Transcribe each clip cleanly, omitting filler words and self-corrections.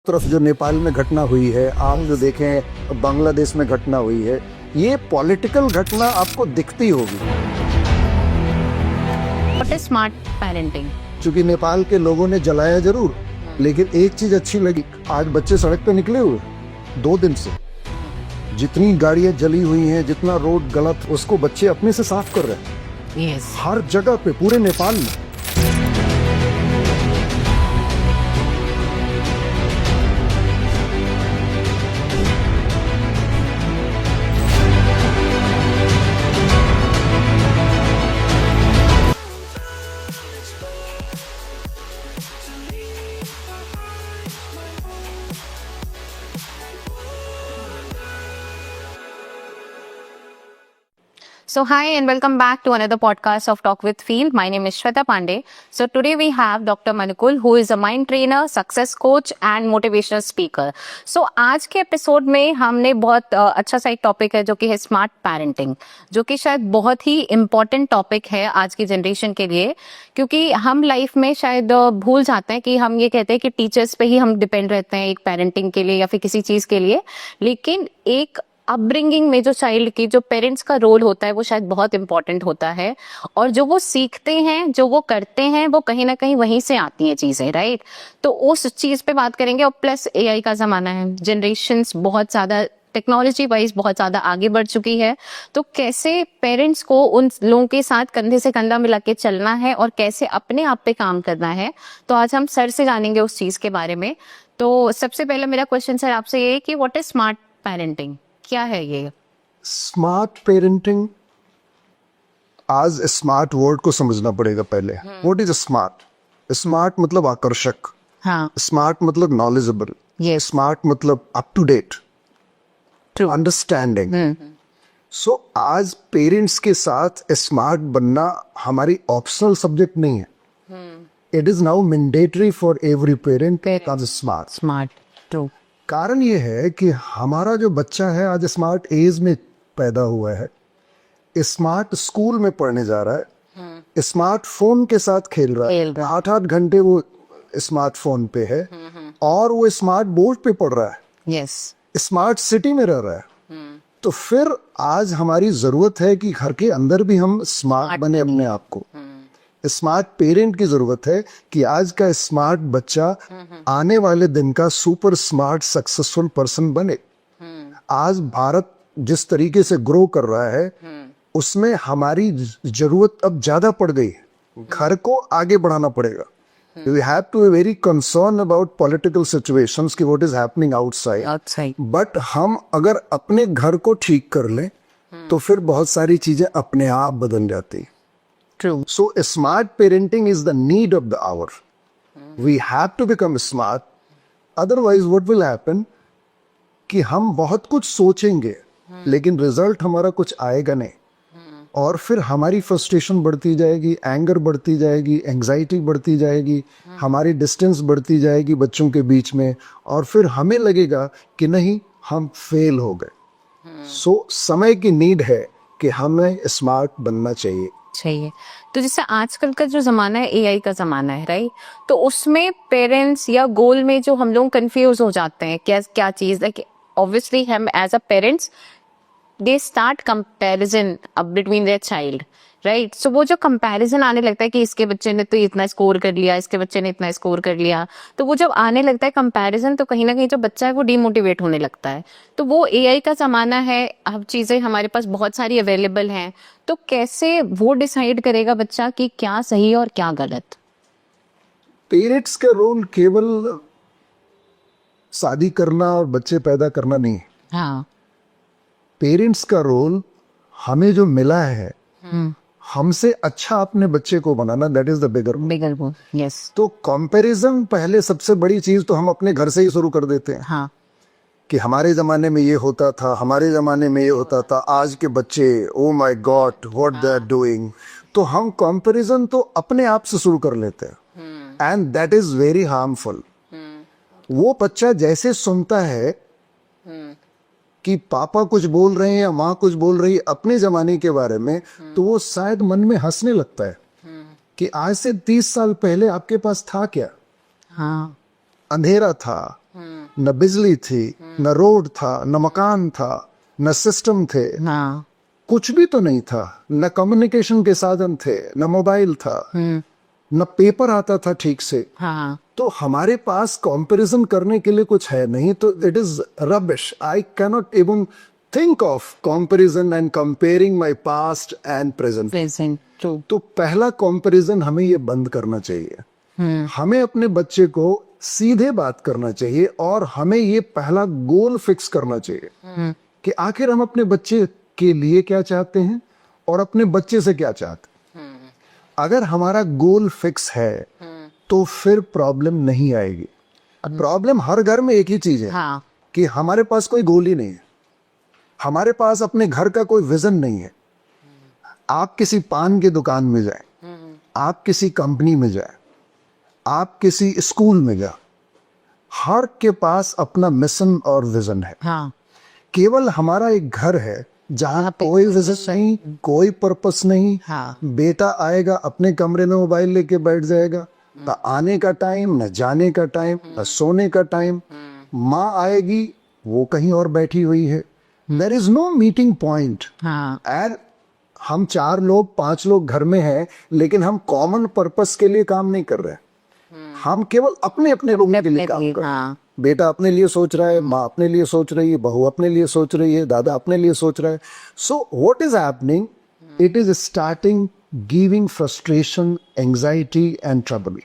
तरफ जो नेपाल में घटना हुई है, आप जो देखें बांग्लादेश में घटना हुई है, ये पॉलिटिकल घटना आपको दिखती होगी। What is smart parenting? क्योंकि नेपाल के लोगों ने जलाया जरूर, लेकिन एक चीज अच्छी लगी, आज बच्चे सड़क पे निकले हुए 2 दिन से। जितनी गाड़ियां जली हुई हैं, जितना रोड गलत, उसको बच्चे अपने से साफ कर रहे हैं। Yes. हर जगह पे, पूरे नेपाल में। So hi and welcome back to another podcast of Talk with Field. My name is Shweta Pandey. So today we have Dr. Manukul, who is a mind trainer, success coach and motivational speaker. So आज के episode में हमने बहुत अच्छा सा एक topic है जो कि है स्मार्ट पेरेंटिंग, जो कि शायद बहुत ही इम्पोर्टेंट टॉपिक है आज की जनरेशन के लिए, क्योंकि हम लाइफ में शायद भूल जाते हैं कि हम ये कहते हैं कि टीचर्स पे ही हम डिपेंड रहते हैं एक पेरेंटिंग के लिए या फिर किसी चीज के लिए, लेकिन एक अपब्रिंगिंग में जो चाइल्ड की जो पेरेंट्स का रोल होता है वो शायद बहुत इंपॉर्टेंट होता है, और जो वो सीखते हैं, जो वो करते हैं, वो कहीं ना कहीं वहीं से आती हैं चीजें, राइट। तो उस चीज पे बात करेंगे। और प्लस एआई का जमाना है, जनरेशंस बहुत ज्यादा टेक्नोलॉजी वाइज बहुत ज्यादा आगे बढ़ चुकी है, तो कैसे पेरेंट्स को उन लोगों के साथ कंधे से कंधा मिला के चलना है और कैसे अपने आप पे काम करना है, तो आज हम सर से जानेंगे उस चीज के बारे में। तो सबसे पहले मेरा क्वेश्चन सर आपसे ये है कि व्हाट इज स्मार्ट पेरेंटिंग, क्या है ये? स्मार्ट पेरेंटिंग, आज स्मार्ट वर्ड को समझना पड़ेगा पहले। What is smart? स्मार्ट मतलब आकर्षक, हाँ, स्मार्ट मतलब नॉलेजेबल, Yes. स्मार्ट मतलब up to date, True. Understanding. So आज पेरेंट्स के साथ स्मार्ट बनना हमारी ऑप्शनल सब्जेक्ट नहीं है, it is now mandatory for every parent to smart. Smart, true. कारण ये है कि हमारा जो बच्चा है आज स्मार्ट एज में पैदा हुआ है, स्मार्ट स्कूल में पढ़ने जा रहा है, स्मार्टफोन के साथ खेल रहा है, 8-8 घंटे वो स्मार्टफोन पे है, और वो स्मार्ट बोर्ड पे पढ़ रहा है, यस, स्मार्ट सिटी में रह रहा है। तो फिर आज हमारी जरूरत है कि घर के अंदर भी हम स्मार्ट बने अपने आप को। स्मार्ट पेरेंट की जरूरत है कि आज का स्मार्ट बच्चा आने वाले दिन का सुपर स्मार्ट सक्सेसफुल पर्सन बने। आज भारत जिस तरीके से ग्रो कर रहा है, उसमें हमारी जरूरत अब ज्यादा पड़ गई है। घर को आगे बढ़ाना पड़ेगा। We have to be very concerned about political situations कि what is happening outside. Outside, but हम अगर अपने घर को ठीक कर लें तो फिर बहुत सारी चीजें अपने आप बदल जाती। True. So smart parenting is the need of the hour. We have to become smart. Otherwise what will happen कि हम बहुत कुछ सोचेंगे लेकिन रिजल्ट हमारा कुछ आएगा नहीं, और फिर हमारी फ्रस्ट्रेशन बढ़ती जाएगी, एंगर बढ़ती जाएगी, एंजाइटी बढ़ती जाएगी, हमारी डिस्टेंस बढ़ती जाएगी बच्चों के बीच में, और फिर हमें लगेगा कि नहीं, हम फेल हो गए। सो समय की नीड है कि हमें स्मार्ट बनना चाहिए। तो जैसे आजकल का जो जमाना है एआई का जमाना है, राइट, तो उसमें पेरेंट्स या गोल में जो हम लोग कंफ्यूज हो जाते हैं, क्या क्या चीज, लाइक ऑब्वियसली हम as a parents they start comparison between their child, right. So वो जो कंपैरिजन आने लगता है कि इसके बच्चे ने तो इतना स्कोर कर लिया, इसके बच्चे ने इतना स्कोर कर लिया, तो वो जब आने लगता है कंपैरिजन, तो कहीं ना कहीं जो बच्चा है वो डिमोटिवेट होने लगता है। तो वो एआई का जमाना है, अब चीजें हमारे पास बहुत सारी अवेलेबल हैं, तो कैसे वो डिसाइड करेगा बच्चा कि क्या सही और क्या गलत? पेरेंट्स का रोल केवल शादी करना और बच्चे पैदा करना नहीं है। हाँ, पेरेंट्स का रोल हमें जो मिला है, हमसे अच्छा अपने बच्चे को बनाना, दैट इज द बिगर। बिगर वो, यस। तो कंपैरिजन पहले, सबसे बड़ी चीज तो हम अपने घर से ही शुरू कर देते हैं। हाँ, कि हमारे जमाने में ये होता था, हमारे जमाने में ये होता था, आज के बच्चे, oh my God what they are doing. तो हम कंपैरिजन तो अपने आप से शुरू कर लेते हैं, and that is very harmful. वो बच्चा जैसे सुनता है कि पापा कुछ बोल रहे हैं या माँ कुछ बोल रही है अपने जमाने के बारे में, तो वो शायद मन में हंसने लगता है कि आज से 30 साल पहले आपके पास था क्या? हाँ, अंधेरा था, न बिजली थी, न रोड था, न मकान था, न सिस्टम थे, हाँ कुछ भी तो नहीं था। न कम्युनिकेशन के साधन थे, न मोबाइल था, न पेपर आता था ठीक से। हाँ तो हमारे पास कंपैरिजन करने के लिए कुछ है नहीं, तो it is rubbish. I cannot even think of comparison and comparing my past and present. Present true. तो पहला कंपैरिजन हमें ये बंद करना चाहिए। हमें अपने बच्चे को सीधे बात करना चाहिए और हमें ये पहला गोल फिक्स करना चाहिए कि आखिर हम अपने बच्चे के लिए क्या चाहते हैं और अपने बच्चे से क्या चाहते हैं। अगर हमारा गोल फिक्स है तो फिर प्रॉब्लम नहीं आएगी। प्रॉब्लम हर घर में एक ही चीज है हाँ कि हमारे पास कोई गोल ही नहीं है, हमारे पास अपने घर का कोई विजन नहीं है। आप किसी पान की दुकान में जाएं, आप किसी कंपनी में जाएं, आप किसी स्कूल में जाएं, हर के पास अपना मिशन और विजन है। हाँ केवल हमारा एक घर है जहाँ कोई विजन नहीं, कोई पर्पस नहीं। हाँ बेटा आएगा अपने कमरे में मोबाइल लेके बैठ जाएगा, न आने का टाइम, न जाने का टाइम, न सोने का टाइम। माँ आएगी, वो कहीं और बैठी हुई है। There is no meeting point. हाँ एंड हम 4 लोग 5 लोग घर में हैं, लेकिन हम कॉमन पर्पस के लिए काम नहीं कर रहे। हम केवल अपने अपने लोगों के लिए काम कर रहे हैं। हाँ बेटा अपने लिए सोच रहा है, माँ अपने लिए सोच रही है, बहू अपने लिए सोच रही है, दादा अपने लिए सोच रहा है। So what is happening, it is starting giving frustration, anxiety and trouble.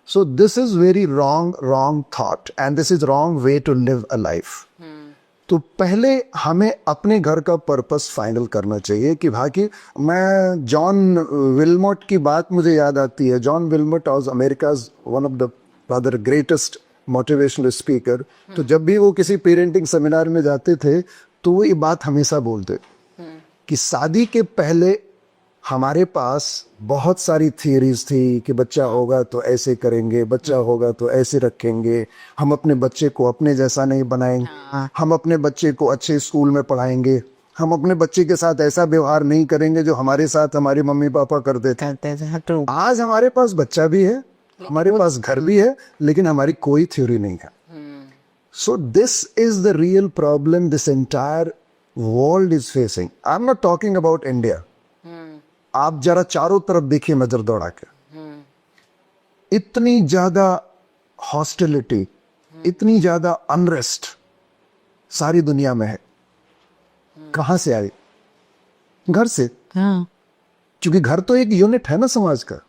So this is very wrong thought and this is wrong way to live a life. तो पहले हमें अपने घर का पर्पस फाइनल करना चाहिए कि भाई, मैं जॉन विल्मोट की बात मुझे याद आती है। John Wilmot was America's one of the rather greatest motivational speaker. तो जब भी वो किसी पेरेंटिंग सेमिनार में जाते थे तो वो ये बात हमेशा बोलते कि शादी के पहले हमारे पास बहुत सारी थियरीज थी कि बच्चा होगा तो ऐसे करेंगे, बच्चा होगा तो ऐसे रखेंगे, हम अपने बच्चे को अपने जैसा नहीं बनाएंगे, हम अपने बच्चे को अच्छे स्कूल में पढ़ाएंगे, हम अपने बच्चे के साथ ऐसा व्यवहार नहीं करेंगे जो हमारे साथ हमारे मम्मी पापा करते थे। आज हमारे पास बच्चा भी है, हमारे पास घर भी है, लेकिन हमारी कोई थ्योरी नहीं है। सो this is the real problem this entire world is facing. I am not talking about India. आप जरा चारों तरफ देखिए नजर दौड़ा के, इतनी ज्यादा हॉस्टिलिटी, इतनी ज्यादा अनरेस्ट सारी दुनिया में है। कहां से आई? घर से। हाँ क्योंकि घर तो एक यूनिट है ना समाज का।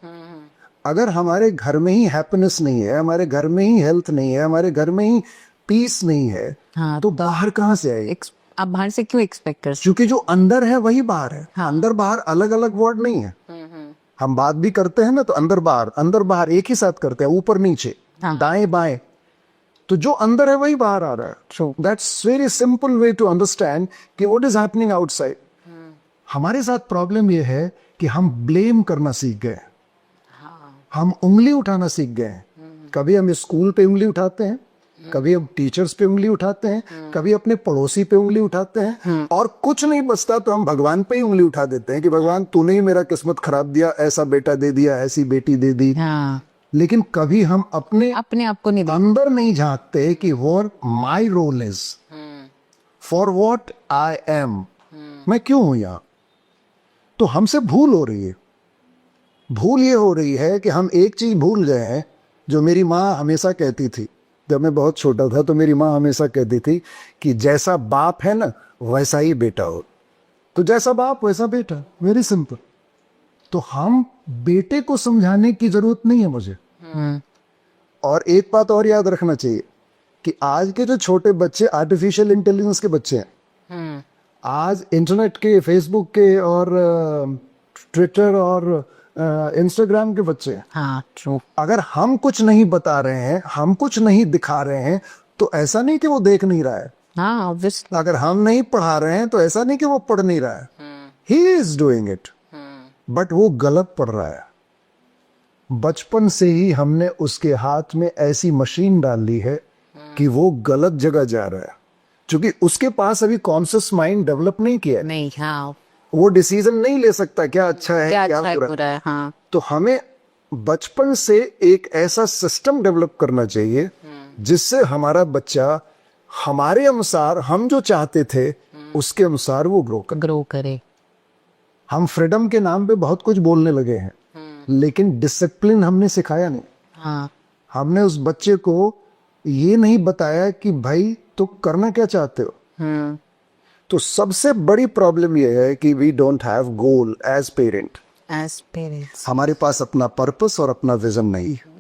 अगर हमारे घर में ही हैप्पीनेस नहीं है, हमारे घर में ही हेल्थ नहीं है, हमारे घर में ही पीस नहीं है, हाँ, तो बाहर कहां से आएगी? आप बाहर से क्यों एक्सपेक्ट कर सकते? क्योंकि जो अंदर है वही बाहर है। हाँ। अंदर बाहर अलग अलग वर्ड नहीं है। हम बात भी करते हैं ना तो अंदर बाहर एक ही साथ करते हैं, ऊपर नीचे, हाँ। दाएं बाएं। तो जो अंदर है वही बाहर आ रहा है। That's very simple way to understand कि व्हाट इज हैपनिंग आउटसाइड। हमारे साथ प्रॉब्लम ये है कि हम ब्लेम करना सीख गए। हम उंगली उठाना सीख गए हैं। कभी हम स्कूल पे उंगली उठाते हैं, कभी हम टीचर्स पे उंगली उठाते हैं, कभी अपने पड़ोसी पे उंगली उठाते हैं, और कुछ नहीं बचता तो हम भगवान पे ही उंगली उठा देते हैं कि भगवान तूने ही मेरा किस्मत खराब दिया, ऐसा बेटा दे दिया, ऐसी बेटी दे दी। हाँ। लेकिन कभी हम अपने आप को नहीं अंदर नहीं झांकते कि what my role is, for what I am, मैं क्यों हूं यहाँ। तो हमसे भूल हो रही है। भूल ये हो रही है कि हम एक चीज भूल गए हैं जो मेरी माँ हमेशा कहती थी। जब मैं बहुत छोटा था तो मेरी माँ हमेशा कहती थी कि जैसा बाप है ना वैसा ही बेटा हो। तो जैसा बाप वैसा बेटा, वेरी सिंपल। तो हम बेटे को समझाने की जरूरत नहीं है मुझे। और एक बात और याद रखना चाहिए कि आज के जो छोटे बच्चे आर्टिफिशियल इंटेलिजेंस के बच्चे हैं, आज इंटरनेट के, फेसबुक के और ट्विटर और इंस्टाग्राम के बच्चे हैं। हाँ, ट्रू। अगर हम कुछ नहीं बता रहे हैं, हम कुछ नहीं दिखा रहे हैं, तो ऐसा नहीं कि वो देख नहीं रहा है। हाँ, obviously। अगर हम नहीं पढ़ा रहे हैं तो ऐसा नहीं कि वो पढ़ नहीं रहा है। He is doing it, but वो गलत पढ़ रहा है। बचपन से ही हमने उसके हाथ में ऐसी मशीन डाल ली है कि वो गलत जगह जा रहा है, क्योंकि उसके पास अभी कॉन्शियस माइंड डेवलप नहीं किया है। नहीं, हाँ, वो डिसीजन नहीं ले सकता क्या अच्छा है क्या बुरा है। हाँ। तो हमें बचपन से एक ऐसा सिस्टम डेवलप करना चाहिए जिससे हमारा बच्चा हमारे अनुसार, हम जो चाहते थे उसके अनुसार वो ग्रो करे। हम फ्रीडम के नाम पे बहुत कुछ बोलने लगे हैं, लेकिन डिसिप्लिन हमने सिखाया नहीं। हाँ, हमने उस बच्चे को ये नहीं बताया कि भाई तो करना क्या चाहते हो। तो सबसे बड़ी प्रॉब्लम ये है कि we don't have goal as parent. As parents हमारे पास अपना पर्पस और अपना विजन नहीं है।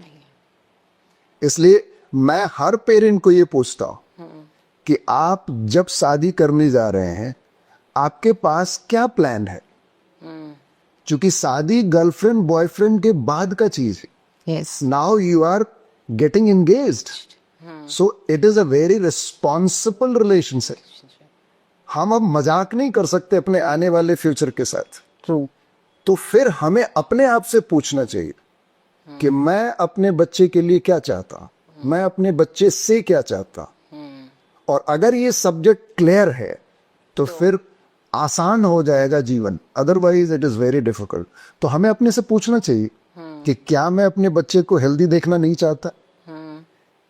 इसलिए मैं हर पेरेंट को ये पूछता हूं कि आप जब शादी करने जा रहे हैं, आपके पास क्या प्लान है? क्योंकि शादी गर्लफ्रेंड बॉयफ्रेंड के बाद का चीज है। Yes, now you are getting engaged, so it is a very responsible relationship. हम अब मजाक नहीं कर सकते अपने आने वाले फ्यूचर के साथ। ट्रू। तो फिर हमें अपने आप से पूछना चाहिए कि मैं अपने बच्चे के लिए क्या चाहता हूं, मैं अपने बच्चे से क्या चाहता हूं। और अगर ये सब्जेक्ट क्लियर है तो फिर आसान हो जाएगा जीवन, otherwise it is very difficult. तो हमें अपने से पूछना चाहिए कि क्या मैं अपने बच्चे को हेल्दी देखना नहीं चाहता,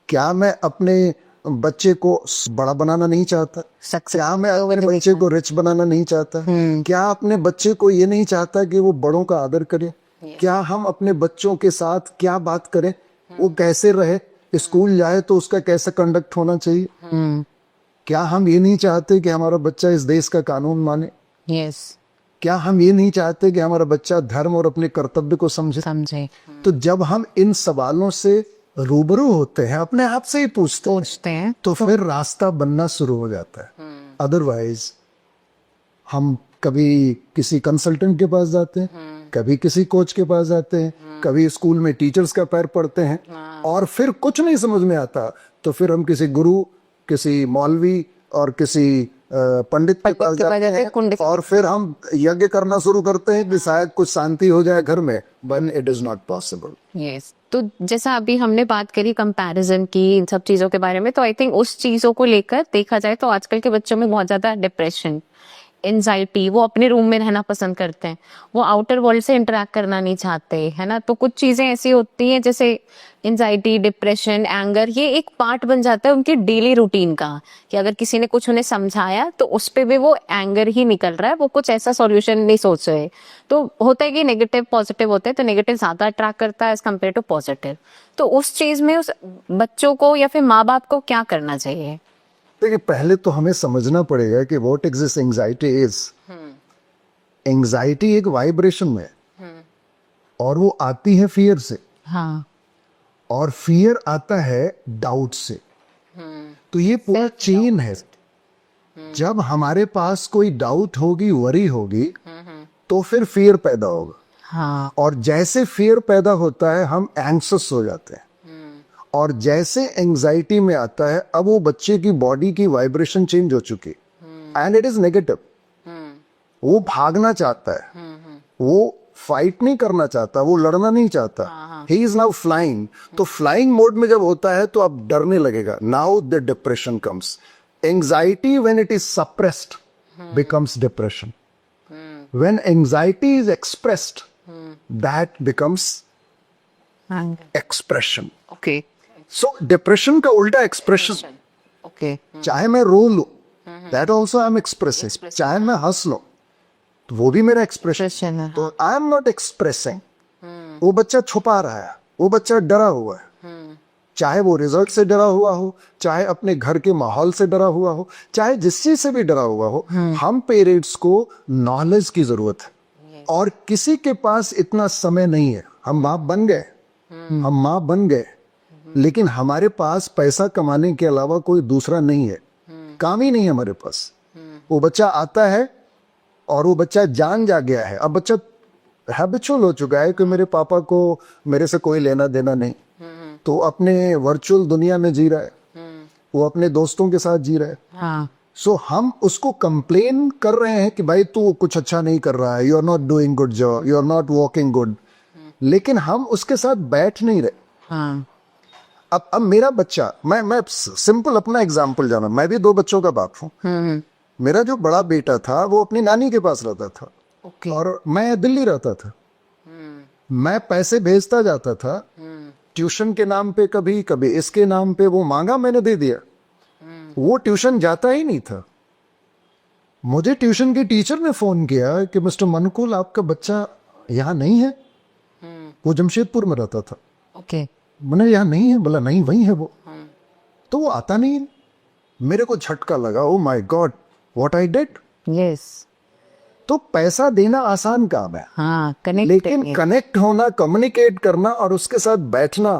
क्या मैं अपने बच्चे को बड़ा बनाना नहीं चाहता, क्या मैं अपने बच्चे को रिच बनाना नहीं चाहता, क्या अपने बच्चे को ये नहीं चाहता कि वो बड़ों का आदर करे, क्या हम अपने बच्चों के साथ क्या बात करें, वो कैसे रहे, स्कूल जाए तो उसका कैसा कंडक्ट होना चाहिए। क्या हम ये नहीं चाहते कि हमारा बच्चा इस देश का कानून माने? यस, क्या हम ये नहीं चाहते कि हमारा बच्चा धर्म और अपने कर्तव्य को समझे? तो जब हम इन सवालों से रूबरू होते हैं, अपने आप से ही पूछते हैं, तो फिर रास्ता बनना शुरू हो जाता है। अदरवाइज हम कभी किसी कंसल्टेंट के पास जाते हैं, कभी किसी कोच के पास जाते हैं, कभी स्कूल में टीचर्स का पैर पड़ते हैं, और फिर कुछ नहीं समझ में आता तो फिर हम किसी गुरु, किसी मौलवी और किसी पंडित के पास जाते हैं, और फिर हम यज्ञ करना शुरू करते हैं कि शायद कुछ शांति हो जाए घर में, but it is not possible. Yes. तो जैसा अभी हमने बात करी कंपैरिजन की, इन सब चीजों के बारे में, तो आई थिंक उस चीजों को लेकर देखा जाए तो आजकल के बच्चों में बहुत ज्यादा डिप्रेशन, एंजाइटी, वो अपने रूम में रहना पसंद करते हैं, वो आउटर वर्ल्ड से इंटरेक्ट करना नहीं चाहते, है ना। तो कुछ चीजें ऐसी होती हैं जैसे एंजाइटी, डिप्रेशन, एंगर, ये एक पार्ट बन जाता है उनकी डेली रूटीन का, कि अगर किसी ने कुछ उन्हें समझाया तो उस पे भी वो एंगर ही निकल रहा है, वो कुछ ऐसा सॉल्यूशन नहीं सोच रहे। तो होता है कि नेगेटिव पॉजिटिव होते हैं, तो नेगेटिव ज्यादा अट्रैक्ट करता है एज कम्पेयर टू पॉजिटिव। तो उस चीज में उस बच्चों को या फिर माँ बाप को क्या करना चाहिए? देखिए, पहले तो हमें समझना पड़ेगा कि what exist anxiety is. Anxiety एक वाइब्रेशन में है, और वो आती है फियर से। हाँ, और फियर आता है डाउट से। तो ये पूरा चेन है। जब हमारे पास कोई डाउट होगी, वरी होगी, तो फिर फियर पैदा होगा। हाँ, और जैसे फियर पैदा होता है हम एंग्सियस हो जाते हैं, और जैसे एंजाइटी में आता है, अब वो बच्चे की बॉडी की वाइब्रेशन चेंज हो चुकी, एंड इट इज नेगेटिव। वो भागना चाहता है, वो फाइट नहीं करना चाहता, वो लड़ना नहीं चाहता, ही इज नाउ फ्लाइंग। तो फ्लाइंग मोड में जब होता है तो अब डरने लगेगा। Now the depression comes. Anxiety when it is suppressed becomes depression, when anxiety is expressed that becomes expression. Okay, so depression का उल्टा एक्सप्रेशन। ओके, चाहे मैं रो लूं, that also I am expressing. चाहे मैं हंस लूं, तो वो भी मेरा एक्सप्रेशन है। तो आई एम नॉट एक्सप्रेसिंग। वो बच्चा छुपा रहा है, वो बच्चा डरा हुआ है, चाहे वो रिजल्ट से डरा हुआ हो, चाहे अपने घर के माहौल से डरा हुआ हो, चाहे जिस चीज से भी डरा हुआ हो। हम पेरेंट्स को नॉलेज की जरूरत है, और किसी के पास इतना समय नहीं है। हम माँ बन गए, लेकिन हमारे पास पैसा कमाने के अलावा कोई दूसरा नहीं है, काम ही नहीं है हमारे पास। वो बच्चा आता है और वो बच्चा जान जा गया है। अब बच्चा हैबिचुअल हो चुका है कि मेरे पापा को मेरे से कोई लेना देना नहीं, तो अपने वर्चुअल दुनिया में जी रहा है, वो अपने दोस्तों के साथ जी रहा है। हाँ, सो हम उसको कंप्लेन कर रहे हैं कि भाई तू कुछ अच्छा नहीं कर रहा है, you are not doing good job, you are not walking good, लेकिन हम उसके साथ बैठ नहीं रहे। हाँ, अब मेरा बच्चा, मैं सिंपल अपना एग्जांपल जाना, मैं भी 2 बच्चों का बाप हूँ। मेरा जो बड़ा बेटा था वो अपनी नानी के पास रहता था, ओके, और मैं दिल्ली रहता था। मैं पैसे भेजता जाता था, ट्यूशन के नाम पे कभी कभी इसके नाम पे वो मांगा, मैंने दे दिया। वो ट्यूशन जाता ही नहीं था। मुझे ट्यूशन के टीचर ने फोन किया कि मिस्टर मनुकुल आपका बच्चा यहाँ नहीं है। वो जमशेदपुर में रहता था। ओके। मैंने यहाँ नहीं है, बोला नहीं वही है वो। तो वो आता नहीं है। मेरे को झटका लगा, ओ my God what I did. Yes. तो पैसा देना आसान काम है, हाँ, कनेक्ट लेकिन कनेक्ट होना, कम्युनिकेट करना और उसके साथ बैठना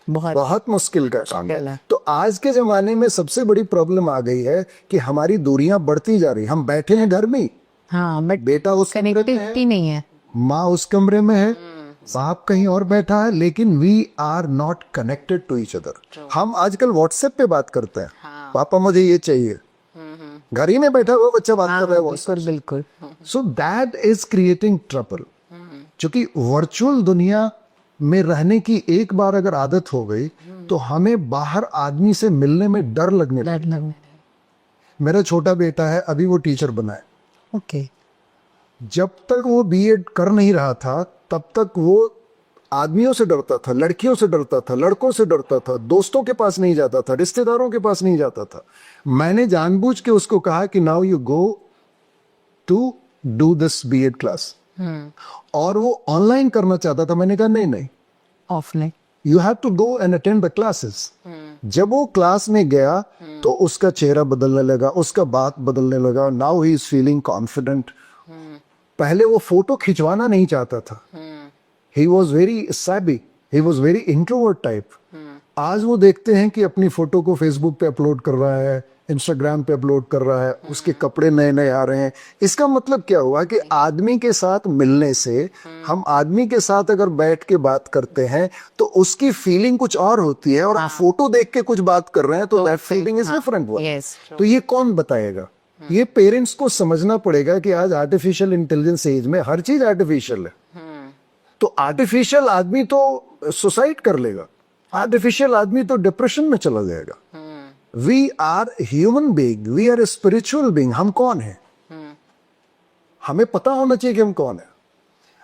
बहुत बहुत मुश्किल का काम मुश्किल है। है। तो आज के जमाने में सबसे बड़ी प्रॉब्लम आ गई है कि हमारी दूरियां बढ़ती जा रही। हम बैठे हैं घर में, हाँ, बट बेटा उस कमरे में है, कनेक्टिविटी नहीं है। माँ उस कमरे में है, साहब कहीं और बैठा है, लेकिन we are not connected to each other. हम आजकल व्हाट्सएप पे बात करते हैं, पापा मुझे ये चाहिए, घर ही में बैठा हुआ बच्चा बात कर रहा है व्हाट्सएप। बिल्कुल। So that is creating trouble. क्योंकि वर्चुअल दुनिया में रहने की एक बार अगर आदत हो गई तो हमें बाहर आदमी से मिलने में डर लगने लगा। मेरा छोटा बेटा है, अभी वो टीचर बना है। ओके। जब तक वो बीएड कर नहीं रहा था तब तक वो आदमियों से डरता था, लड़कियों से डरता था, लड़कों से डरता था, दोस्तों के पास नहीं जाता था, रिश्तेदारों के पास नहीं जाता था। मैंने जानबूझ के उसको कहा कि now you go to do this BEd class. और वो ऑनलाइन करना चाहता था। मैंने कहा नहीं नहीं, offline. You have to go and attend the classes. जब वो क्लास में गया तो उसका चेहरा बदलने लगा, उसका बात बदलने लगा। Now he is feeling confident. पहले वो फोटो खिंचवाना नहीं चाहता था। He was very SEBI, he was very introvert type. आज वो देखते हैं कि अपनी फोटो को फेसबुक पे अपलोड कर रहा है, इंस्टाग्राम पे अपलोड कर रहा है, उसके कपड़े नए नए आ रहे हैं। इसका मतलब क्या हुआ कि आदमी के साथ मिलने से, हम आदमी के साथ अगर बैठ के बात करते हैं तो उसकी फीलिंग कुछ और होती है, और फोटो देख के कुछ बात कर रहे हैं तो दैट फीलिंग इज डिफरेंट। तो ये कौन बताएगा? ये पेरेंट्स को समझना पड़ेगा कि आज आर्टिफिशियल इंटेलिजेंस एज में हर चीज आर्टिफिशियल है। तो आर्टिफिशियल आदमी तो सुसाइड कर लेगा, आर्टिफिशियल आदमी तो डिप्रेशन में चला जाएगा। We are human being, we are spiritual being. हम कौन है? हमें पता होना चाहिए कि हम कौन है।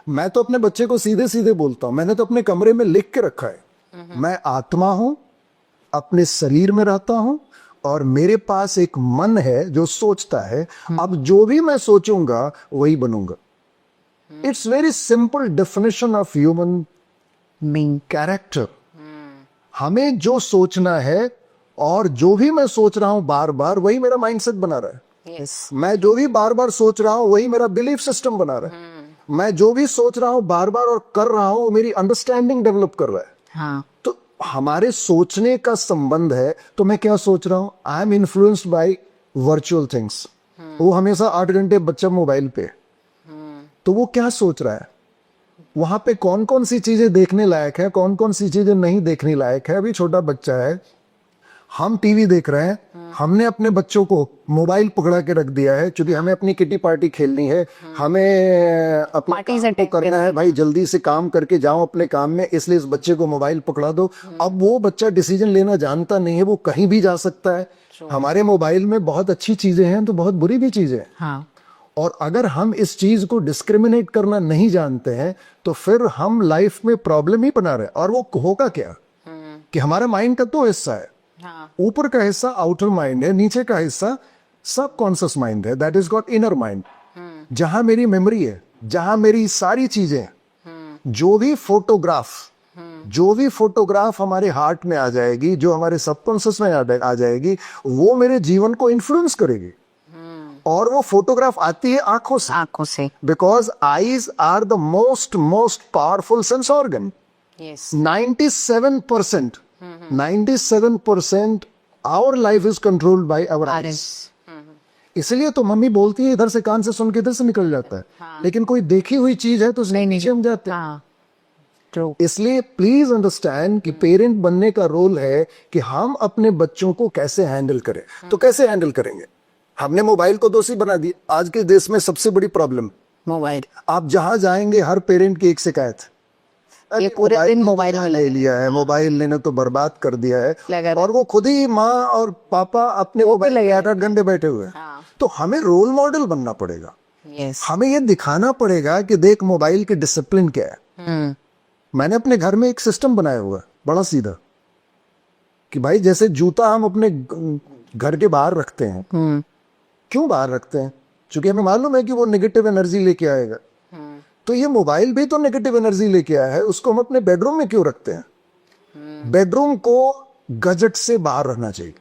मैं तो अपने बच्चे को सीधे सीधे बोलता हूं, मैंने तो अपने कमरे में लिख के रखा है, मैं आत्मा हूं, अपने शरीर में रहता हूं, और मेरे पास एक मन है जो सोचता है। अब जो भी मैं सोचूंगा वही बनूंगा। It's very simple definition of human being character. हमें जो सोचना है, और जो भी मैं सोच रहा हूं बार बार, वही मेरा माइंडसेट बना रहा है। मैं जो भी बार बार सोच रहा हूं वही मेरा बिलीफ सिस्टम बना रहा है। मैं जो भी सोच रहा हूं बार बार और कर रहा हूं, मेरी अंडरस्टैंडिंग डेवलप कर रहा है। हाँ। तो हमारे सोचने का संबंध है। तो मैं क्या सोच रहा हूं? I am influenced by virtual things. वो हमेशा 8 घंटे बच्चा मोबाइल पे, तो वो क्या सोच रहा है? वहां पे कौन कौन सी चीजें देखने लायक है, कौन कौन सी चीजें नहीं देखने लायक है। अभी छोटा बच्चा है, हम टीवी देख रहे हैं, हमने अपने बच्चों को मोबाइल पकड़ा के रख दिया है, क्योंकि हमें अपनी किटी पार्टी खेलनी है, हमें अपना काम करना है। भाई जल्दी से काम करके जाओ अपने काम में, इसलिए इस बच्चे को मोबाइल पकड़ा दो। अब वो बच्चा डिसीजन लेना जानता नहीं है, वो कहीं भी जा सकता है। हमारे मोबाइल में बहुत अच्छी चीजें हैं तो बहुत बुरी भी चीजें हैं। हाँ। और अगर हम इस चीज को डिस्क्रिमिनेट करना नहीं जानते हैं तो फिर हम लाइफ में प्रॉब्लम ही बना रहे हैं। और वो होगा क्या कि हमारा माइंड का 2 हिस्सा है। हाँ। ऊपर का हिस्सा आउटर माइंड है, नीचे का हिस्सा सब कॉन्शियस माइंड है, that is got inner mind, जहां मेरी मेमोरी है, जहां मेरी सारी चीजें, जो भी फोटोग्राफ हमारे हार्ट में आ जाएगी, जो हमारे सबकॉन्शियस में आ जाएगी, वो मेरे जीवन को इन्फ्लुएंस करेगी। और वो फोटोग्राफ आती है आंखों से, because eyes are the most powerful sense organ. 97% our life is controlled by our eyes. इसलिए तो मम्मी बोलती है इधर से कान से सुन के इधर से निकल जाता है। लेकिन कोई देखी हुई चीज है तो नीचे हम जाते हैं। इसलिए प्लीज अंडरस्टैंड कि पेरेंट बनने का रोल है कि हम अपने बच्चों को कैसे हैंडल करें। तो कैसे हैंडल करेंगे? हमने मोबाइल को दोषी बना दिया। आज के देश में सबसे बड़ी प्रॉब्लम मोबाइल। आप जहां जाएंगे हर पेरेंट की एक शिकायत, ये पूरे दिन मोबाइल ले लिया है, मोबाइल लेने तो बर्बाद कर दिया है। और वो खुद ही माँ और पापा अपने मोबाइल 8-8 घंटे बैठे हुए हैं। तो हमें रोल मॉडल बनना पड़ेगा। हमें ये दिखाना पड़ेगा कि देख मोबाइल के डिसिप्लिन क्या है। मैंने अपने घर में एक सिस्टम बनाया हुआ, बड़ा सीधा, कि भाई जैसे जूता हम अपने घर के बाहर रखते हैं, क्यों बाहर रखते हैं? क्योंकि हमें मालूम है कि वो नेगेटिव एनर्जी लेके आएगा। तो ये मोबाइल भी तो नेगेटिव एनर्जी लेके आया है, उसको हम अपने बेडरूम में क्यों रखते हैं? बेडरूम को गजट से बाहर रहना चाहिए।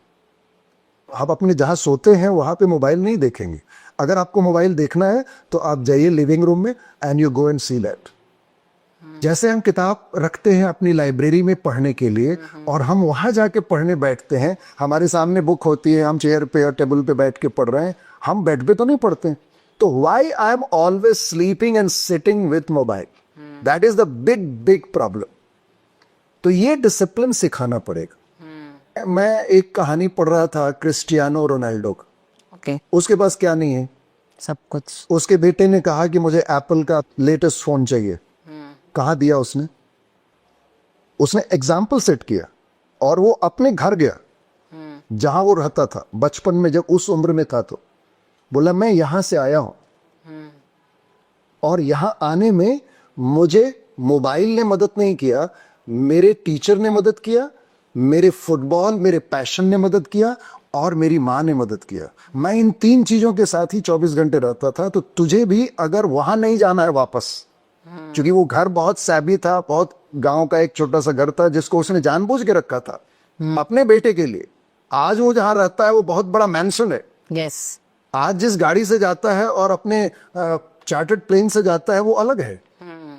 आप अपने जहां सोते हैं वहां पे मोबाइल नहीं देखेंगे। अगर आपको मोबाइल देखना है तो आप जाइए लिविंग रूम में and you go and see that. जैसे हम किताब रखते हैं अपनी लाइब्रेरी में पढ़ने के लिए और हम वहां जाके पढ़ने बैठते हैं, हमारे सामने बुक होती है, हम चेयर पे और टेबल पे बैठ के पढ़ रहे हैं, हम बेड पे तो नहीं पढ़ते। तो why I am always sleeping and sitting with mobile, that is the big big problem. तो ये डिसिप्लिन सिखाना पड़ेगा। मैं एक कहानी पढ़ रहा था क्रिस्टियानो रोनाल्डो का। ओके, उसके पास क्या नहीं है? सब कुछ। उसके बेटे ने कहा कि मुझे एप्पल का लेटेस्ट फोन चाहिए। कहा दिया उसने? उसने एग्जाम्पल सेट किया और वो अपने घर गया जहां वो रहता था बचपन में, जब उस उम्र में था। तो बोला मैं यहां से आया हूं और यहां आने में मुझे मोबाइल ने मदद नहीं किया, मेरे टीचर ने मदद किया, मेरे फुटबॉल मेरे पैशन ने मदद किया और मेरी माँ ने मदद किया। मैं इन 3 चीजों के साथ ही 24 घंटे रहता था। तो तुझे भी अगर वहां नहीं जाना है वापस, क्योंकि वो घर बहुत सैबी था, बहुत गांव का एक छोटा सा घर था जिसको उसने जानबूझ के रखा था अपने बेटे के लिए। आज वो जहां रहता है वो बहुत बड़ा मैंशन है। यस। आज जिस गाड़ी से जाता है और अपने चार्टर्ड प्लेन से जाता है वो अलग है,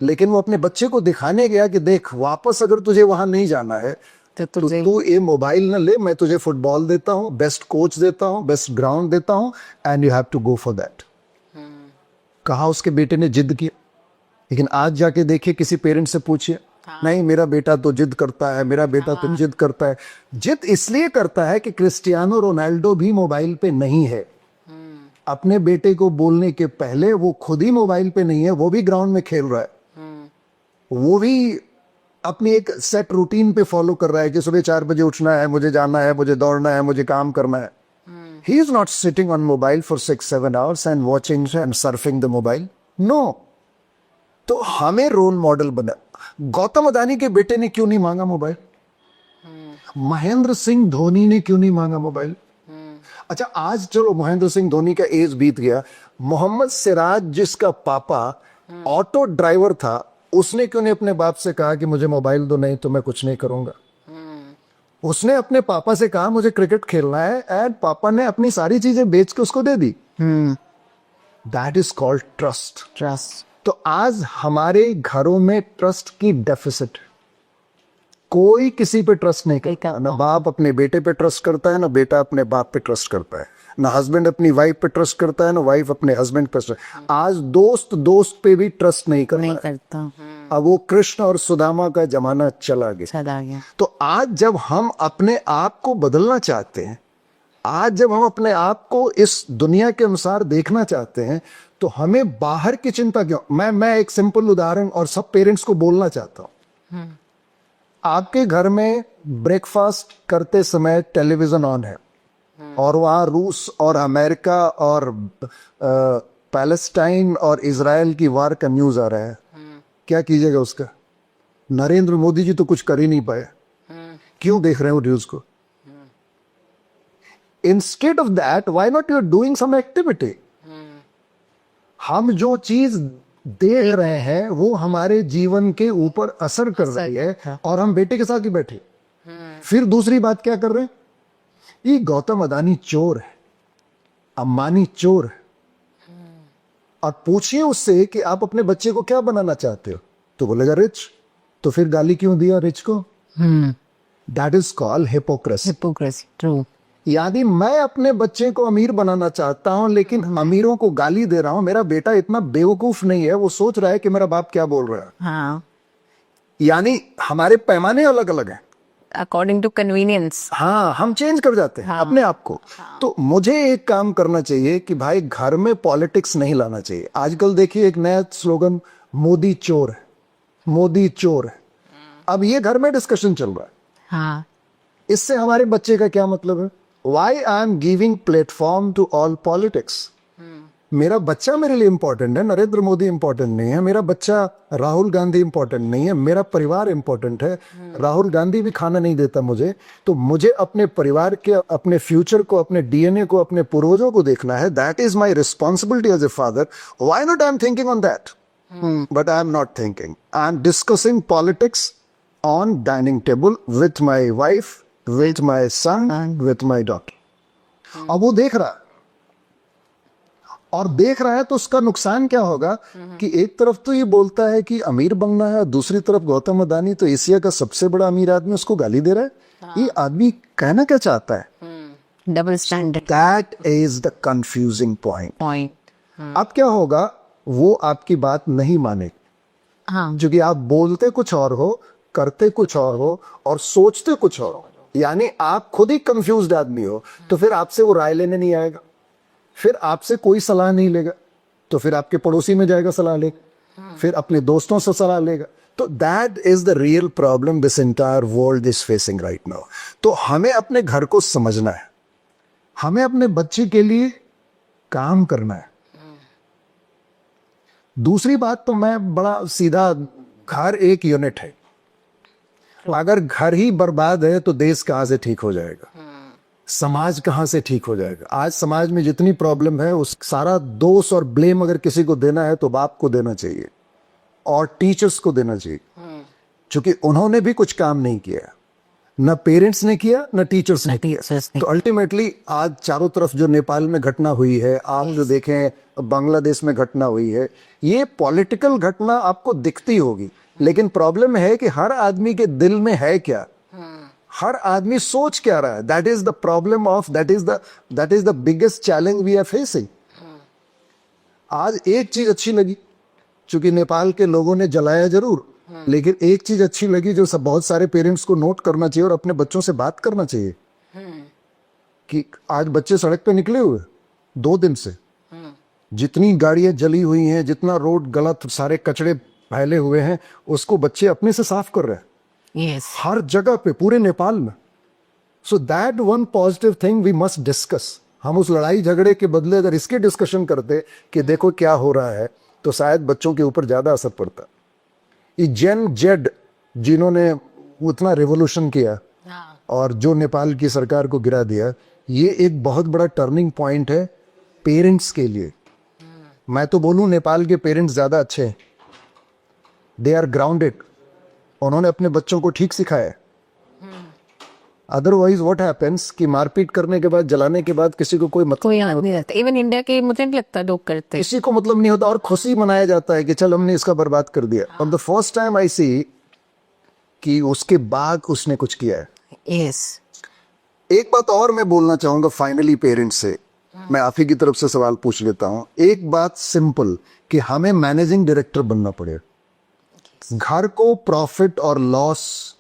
लेकिन वो अपने बच्चे को दिखाने गया कि देख वापस अगर तुझे वहां नहीं जाना है तो तू ये मोबाइल न ले, मैं तुझे फुटबॉल देता हूँ, बेस्ट कोच देता हूँ, बेस्ट ग्राउंड देता हूँ and you have to go for that. कहा उसके बेटे ने जिद किया। लेकिन आज जाके देखिए, किसी पेरेंट्स से पूछिए, नहीं मेरा बेटा तो जिद करता है, मेरा बेटा तो जिद करता है। जिद इसलिए करता है कि क्रिस्टियानो रोनाल्डो भी मोबाइल पे नहीं है। अपने बेटे को बोलने के पहले वो खुद ही मोबाइल पे नहीं है, वो भी ग्राउंड में खेल रहा है, वो भी अपनी एक सेट रूटीन पे फॉलो कर रहा है कि सुबह 4 बजे उठना है, मुझे जाना है, मुझे दौड़ना है, मुझे काम करना है। He is not sitting on mobile for 6-7 hours and watching and surfing the mobile. No. तो हमें रोल मॉडल बना। गौतम अदानी के बेटे ने क्यों नहीं मांगा मोबाइल? महेंद्र सिंह धोनी ने क्यों नहीं मांगा मोबाइल? अच्छा, आज चलो महेंद्र सिंह धोनी का एज बीत गया, मोहम्मद सिराज जिसका पापा ऑटो ड्राइवर था, उसने क्यों नहीं अपने बाप से कहा कि मुझे मोबाइल दो, नहीं तो मैं कुछ नहीं करूंगा? उसने अपने पापा से कहा मुझे क्रिकेट खेलना है एंड पापा ने अपनी सारी चीजें बेच के उसको दे दी। That is called trust. Trust. तो आज हमारे घरों में ट्रस्ट की डेफिसिट। कोई किसी पे ट्रस्ट नहीं करता। ना बाप अपने बेटे पे ट्रस्ट करता है, ना बेटा अपने बाप पे ट्रस्ट करता है, ना हस्बैंड अपनी वाइफ पे ट्रस्ट करता है, ना वाइफ अपने हस्बैंड पे। आज दोस्त दोस्त पे भी ट्रस्ट नहीं करता। अब वो कृष्ण और सुदामा का जमाना चला गया। तो आज जब हम अपने आप को बदलना चाहते हैं, आज जब हम अपने आप को इस दुनिया के अनुसार देखना चाहते हैं, तो हमें बाहर की चिंता क्यों? मैं एक सिंपल उदाहरण और सब पेरेंट्स को बोलना चाहता हूं। आपके घर में ब्रेकफास्ट करते समय टेलीविजन ऑन है और वहां रूस और अमेरिका और पैलेस्टाइन और इजराइल की वार का न्यूज आ रहा है, क्या कीजिएगा उसका? नरेंद्र मोदी जी तो कुछ कर ही नहीं पाए, क्यों देख रहे हो न्यूज को? Instead of that why not you are doing some activity? हम जो चीज देख रहे हैं वो हमारे जीवन के ऊपर असर कर रही है और हम बेटे के साथ ही बैठे। फिर दूसरी बात क्या कर रहे हैं? ये गौतम अदानी चोर है, अंबानी चोर है, और पूछिए उससे कि आप अपने बच्चे को क्या बनाना चाहते हो, तो बोलेगा रिच। तो फिर गाली क्यों दिया रिच को? That is called hypocrisy. True. यानी मैं अपने बच्चे को अमीर बनाना चाहता हूं लेकिन अमीरों को गाली दे रहा हूं। मेरा बेटा इतना बेवकूफ नहीं है, वो सोच रहा है कि मेरा बाप क्या बोल रहा है। हाँ। यानी हमारे पैमाने अलग अलग हैं, अकॉर्डिंग टू कन्वीनियंस। हाँ, हम चेंज कर जाते हैं अपने आप को। तो मुझे एक काम करना चाहिए कि भाई घर में पॉलिटिक्स नहीं लाना चाहिए। आजकल देखिए एक नया स्लोगन, मोदी चोर है, मोदी चोर है। अब ये घर में डिस्कशन चल रहा है। हाँ। इससे हमारे बच्चे का क्या मतलब है? Why I am giving platform to all politics? मेरा बच्चा मेरे लिए इंपॉर्टेंट है, नरेंद्र मोदी इंपॉर्टेंट नहीं है, मेरा बच्चा राहुल गांधी इंपॉर्टेंट नहीं है, मेरा परिवार इंपॉर्टेंट है। राहुल गांधी भी खाना नहीं देता मुझे, तो मुझे अपने परिवार के, अपने फ्यूचर को, अपने डीएनए को, अपने पूर्वजों को देखना है। That is my responsibility as a father. Why not I am thinking on that? But I am not thinking, I am discussing politics on dining table with my wife, with my son, with my daughter. अब वो देख रहा है, और देख रहा है तो उसका नुकसान क्या होगा कि एक तरफ तो ये बोलता है कि अमीर बनना है, दूसरी तरफ गौतम अदानी तो एशिया का सबसे बड़ा अमीर आदमी उसको गाली दे रहा है। ये आदमी कहना क्या चाहता है? Double standard that is the confusing point. Point. अब क्या होगा, वो आपकी बात नहीं मानेगा, हाँ, क्योंकि आप बोलते कुछ और हो, करते कुछ और हो, और सोचते कुछ और हो। यानी आप खुद ही कंफ्यूज्ड आदमी हो, तो फिर आपसे वो राय लेने नहीं आएगा, फिर आपसे कोई सलाह नहीं लेगा, तो फिर आपके पड़ोसी में जाएगा सलाह लेगा, फिर अपने दोस्तों से सलाह लेगा। तो that is the real problem this entire world is facing right now. तो हमें अपने घर को समझना है, हमें अपने बच्चे के लिए काम करना है। दूसरी बात तो मैं बड़ा सीधा, घर एक यूनिट है, अगर घर ही बर्बाद है तो देश कहां से ठीक हो जाएगा, समाज कहां से ठीक हो जाएगा? आज समाज में जितनी प्रॉब्लम है, उस सारा दोष और ब्लेम अगर किसी को देना है तो बाप को देना चाहिए और टीचर्स को देना चाहिए, क्योंकि उन्होंने भी कुछ काम नहीं किया, न पेरेंट्स ने किया न टीचर्स ने किया। तो अल्टीमेटली आज चारों तरफ जो नेपाल में घटना हुई है, आप जो देखें बांग्लादेश में घटना हुई है, ये पॉलिटिकल घटना आपको दिखती होगी, लेकिन प्रॉब्लम है कि हर आदमी के दिल में है क्या, हर आदमी सोच क्या रहा है। That is the problem of, that is the biggest challenge we are facing. आज एक चीज अच्छी लगी, क्योंकि नेपाल के लोगों ने जलाया जरूर, लेकिन एक चीज अच्छी लगी जो सब बहुत सारे पेरेंट्स को नोट करना चाहिए और अपने बच्चों से बात करना चाहिए कि आज बच्चे सड़क पे निकले हुए 2 दिन से, जितनी गाड़ियां जली हुई हैं, जितना रोड गलत, सारे कचड़े फैले हुए हैं, उसको बच्चे अपने से साफ कर रहे हैं। यस, हर जगह पे, पूरे नेपाल में। So that one positive thing we must discuss. हम उस लड़ाई झगड़े के बदले अगर इसके डिस्कशन करते कि देखो क्या हो रहा है, तो शायद बच्चों के ऊपर ज्यादा असर पड़ता। ये जेन जेड जिन्होंने उतना रेवोल्यूशन किया और जो नेपाल की सरकार को गिरा दिया, ये एक बहुत बड़ा टर्निंग पॉइंट है पेरेंट्स के लिए। मैं तो बोलूं नेपाल के पेरेंट्स ज्यादा अच्छे हैं, दे आर ग्राउंडेड, उन्होंने अपने बच्चों को ठीक सिखाया। अदरवाइज व्हाट हैपेंस कि मारपीट करने के बाद, जलाने के बाद किसी को कोई मतलब कोई याद नहीं रहता। इवन इंडिया के मुझे नहीं लगता लोग करते। किसी को मतलब नहीं होता, और खुशी मनाया जाता है कि चल हमने इसका बर्बाद कर दिया। और द फर्स्ट टाइम आई सी कि उसके बाद उसने कुछ किया है। यस, एक बात और मैं बोलना चाहूंगा फाइनली पेरेंट्स से, मैं आप ही की तरफ से सवाल पूछ लेता हूं। एक बात सिंपल कि हमें मैनेजिंग डायरेक्टर बनना पड़ेगा। घर को प्रॉफिट और लॉस